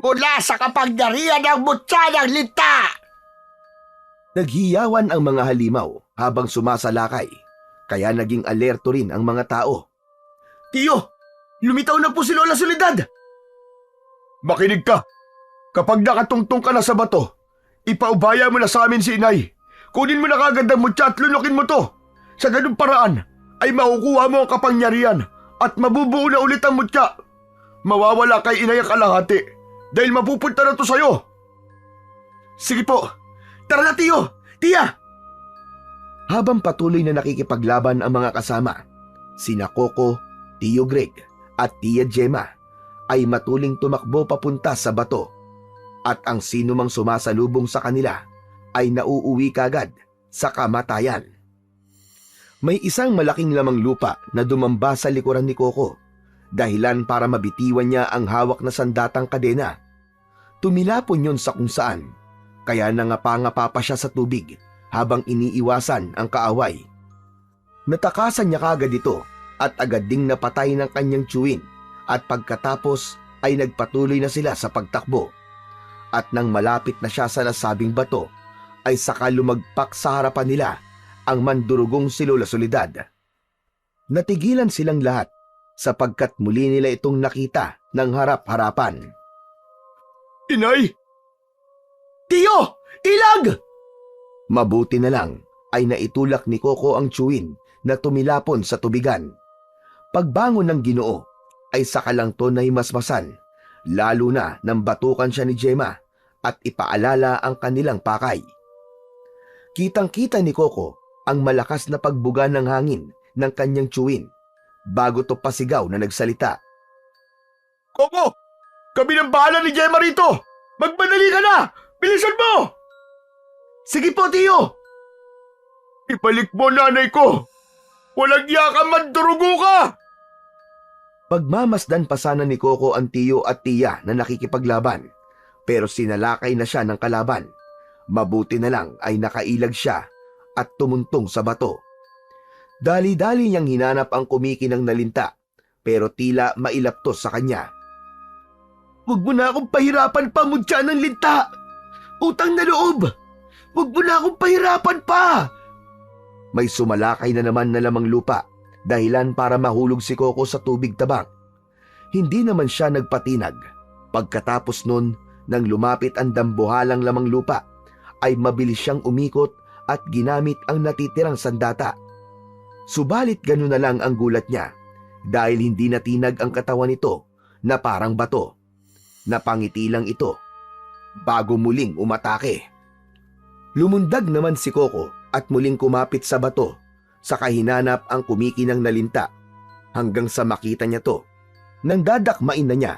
mula sa kapangyarihan ng Butya ng Linta. Naghiyawan ang mga halimaw habang sumasalakay, kaya naging alerto rin ang mga tao. Tiyo, lumitaw na po si Lola Soledad! Makinig ka! Kapag nakatungtong ka na sa bato, ipaubaya mo na sa amin si inay. Kunin mo na kagad ang mutya at lunukin mo to. Sa ganung paraan, ay makukuha mo ang kapangyarihan at mabubuo na ulit ang mutya. Mawawala kay inay ang kalahati dahil mapupunta na to sa'yo. Sige po, tara na tiyo! Tiya! Habang patuloy na nakikipaglaban ang mga kasama, sina Coco, Tio Greg at Tia Gemma ay matuling tumakbo papunta sa bato at ang sinumang sumasalubong sa kanila ay nauuwi kagad sa kamatayan. May isang malaking lamang lupa na dumamba sa likuran ni Coco, dahilan para mabitiwan niya ang hawak na sandatang kadena. Tumilapon yun sa kung saan, kaya nangapa-ngapa pa siya sa tubig habang iniiwasan ang kaaway. Natakasan niya kagad ito at agad ding napatay ng kanyang tiyuin at pagkatapos ay nagpatuloy na sila sa pagtakbo. At nang malapit na siya sa nasabing bato, ay saka lumagpak sa harapan nila ang mandurugong si Lola Soledad. Natigilan silang lahat sapagkat muli nila itong nakita ng harap-harapan. Inay! Tiyo! Ilag! Mabuti na lang ay naitulak ni Coco ang tiyuin na tumilapon sa tubigan. Pagbangon ng Ginoo ay saka lang to nahimasmasan, lalo na nang batukan siya ni Gemma at ipaalala ang kanilang pakay. Kitang-kita ni Coco ang malakas na pagbuga ng hangin ng kanyang tiyuin bago to pasigaw na nagsalita. Coco! Kami ng bahala ni Gemma rito! Magmadali ka na! Bilisan mo! Sige po, Tiyo! Ibalik mo nanay ko! Walang yakang mandurugo ka! Pagmamasdan pa sana ni Coco ang tiyo at tiya na nakikipaglaban, pero sinalakay na siya ng kalaban. Mabuti na lang ay nakailag siya at tumuntong sa bato. Dali-dali niyang hinanap ang kumikinang nalinta, pero tila mailaptos sa kanya. Huwag mo na akong pahirapan pa, mutya ng linta! Utang na loob! Huwag mo na akong pahirapan pa! May sumalakay na naman na lamang lupa, dahilan para mahulog si Coco sa tubig tabang. Hindi naman siya nagpatinag. Pagkatapos nun, nang lumapit ang dambuhalang lamang lupa, ay mabilis siyang umikot at ginamit ang natitirang sandata. Subalit gano'n na lang ang gulat niya dahil hindi natinag ang katawan nito na parang bato. Napangiti lang ito bago muling umatake. Lumundag naman si Coco at muling kumapit sa bato, saka hinanap ang kumikinang nalinta hanggang sa makita niya to. Nang dadakmain na niya,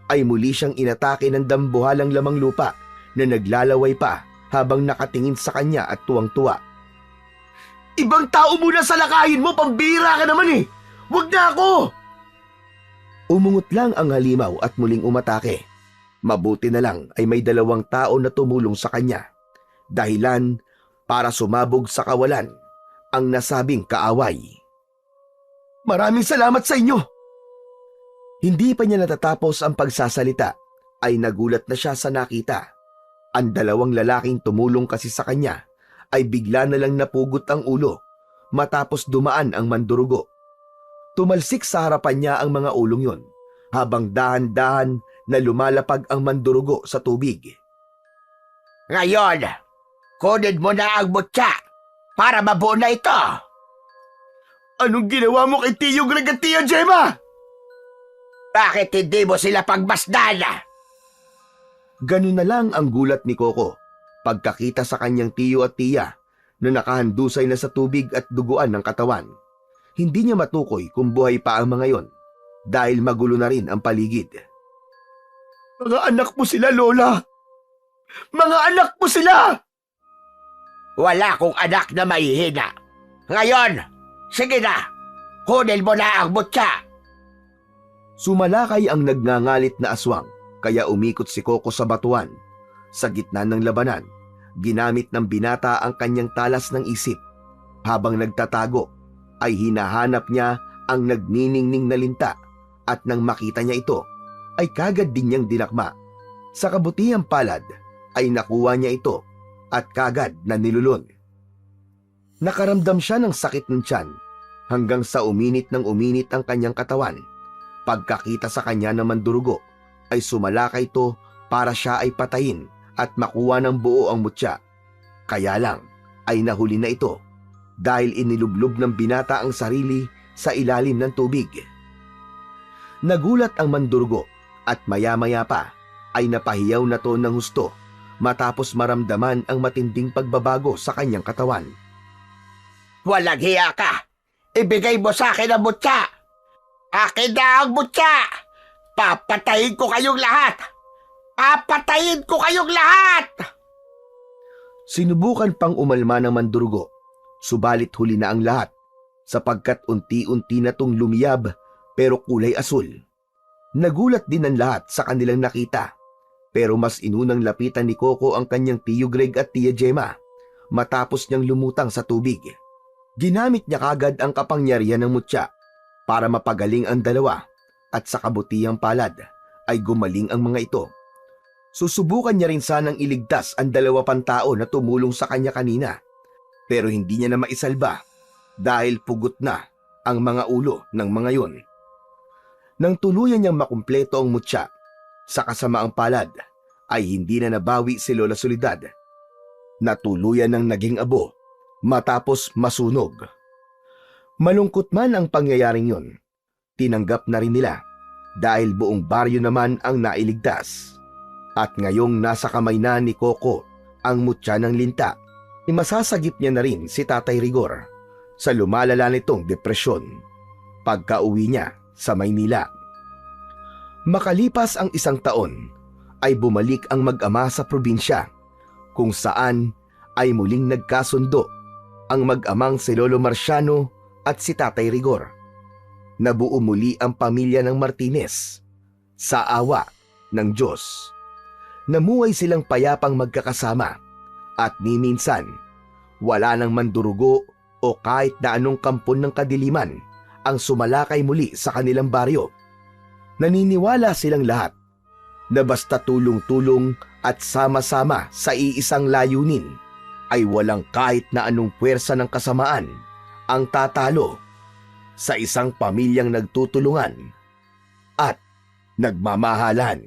ay muli siyang inatake ng dambuhalang lamang lupa na naglalaway pa habang nakatingin sa kanya at tuwang-tuwa. Ibang tao muna sa lakayin mo, pambira ka naman eh! Huwag na ako! Umungot lang ang halimaw at muling umatake. Mabuti na lang ay may dalawang tao na tumulong sa kanya, dahilan para sumabog sa kawalan ang nasabing kaaway. Maraming salamat sa inyo! Hindi pa niya natatapos ang pagsasalita ay nagulat na siya sa nakita. Ang dalawang lalaking tumulong kasi sa kanya ay bigla na lang napugot ang ulo matapos dumaan ang mandurugo. Tumalsik sa harapan niya ang mga ulong yon habang dahan-dahan na lumalapag ang mandurugo sa tubig. Ngayon, kunin mo na ang mutya para mabuo na ito. Anong ginawa mo kay Tio Greg at Tia Gemma? Bakit hindi mo sila pagmasdan? Ganun na lang ang gulat ni Coco pagkakita sa kanyang tiyo at tiya na nakahandusay na sa tubig at duguan ng katawan. Hindi niya matukoy kung buhay pa ang mga yon dahil magulo na rin ang paligid. Mga anak mo sila, Lola! Mga anak mo sila! Wala akong anak na mahihina. Ngayon, sige na, kunin mo na ang butya. Sumalakay ang nagngangalit na aswang kaya umikot si Coco sa batuan. Sa gitna ng labanan, ginamit ng binata ang kanyang talas ng isip. Habang nagtatago, ay hinahanap niya ang nagniningning na linta at nang makita niya ito, ay kagad din niyang dinakma. Sa kabutihang palad, ay nakuha niya ito at kagad na nilulun. Nakaramdam siya ng sakit ng tiyan hanggang sa uminit ng uminit ang kanyang katawan. Pagkakita sa kanya na mandurugo, ay sumalakay ito para siya ay patayin at makuha ng buo ang mutya. Kaya lang ay nahuli na ito dahil inilublob ng binata ang sarili sa ilalim ng tubig. Nagulat ang mandurugo at maya-maya pa ay napahiyaw na to ng husto matapos maramdaman ang matinding pagbabago sa kanyang katawan. Walang hiya ka! Ibigay mo sa akin ang butya! Akin na ang butya! Papatayin ko kayong lahat! Papatayin ko kayong lahat! Sinubukan pang umalma ng mandurugo, subalit huli na ang lahat sapagkat unti-unti na tong lumiyab pero kulay asul. Nagulat din ang lahat sa kanilang nakita, pero mas inunang lapitan ni Coco ang kanyang tiyo Greg at tia Gemma matapos niyang lumutang sa tubig. Ginamit niya kagad ang kapangyarihan ng mutya para mapagaling ang dalawa at sa kabutihang palad ay gumaling ang mga ito. Susubukan niya rin sanang iligtas ang 2 pang tao na tumulong sa kanya kanina, pero hindi niya na maisalba dahil pugot na ang mga ulo ng mga yon. Nang tuluyan niyang makumpleto ang mutya, sa kasamaang palad ay hindi na nabawi si Lola Soledad. Natuluyan ng naging abo matapos masunog. Malungkot man ang pangyayaring yon, tinanggap na rin nila dahil buong baryo naman ang nailigtas. At ngayong nasa kamay na ni Coco ang mutya ng linta, imasasagip niya na rin si Tatay Rigor sa lumalala nitong depresyon pagka-uwi niya sa Maynila. Makalipas ang 1 taon, ay bumalik ang mag-ama sa probinsya kung saan ay muling nagkasundo ang mag-amang si Lolo Marciano at si Tatay Rigor. Nabuo muli ang pamilya ng Martinez sa awa ng Diyos. Namuhay silang payapang magkakasama at ni minsan wala nang mandurugo o kahit na anong kampon ng kadiliman ang sumalakay muli sa kanilang baryo. Naniniwala silang lahat na basta tulong-tulong at sama-sama sa iisang layunin ay walang kahit na anong puwersa ng kasamaan ang tatalo sa isang pamilyang nagtutulungan at nagmamahalan.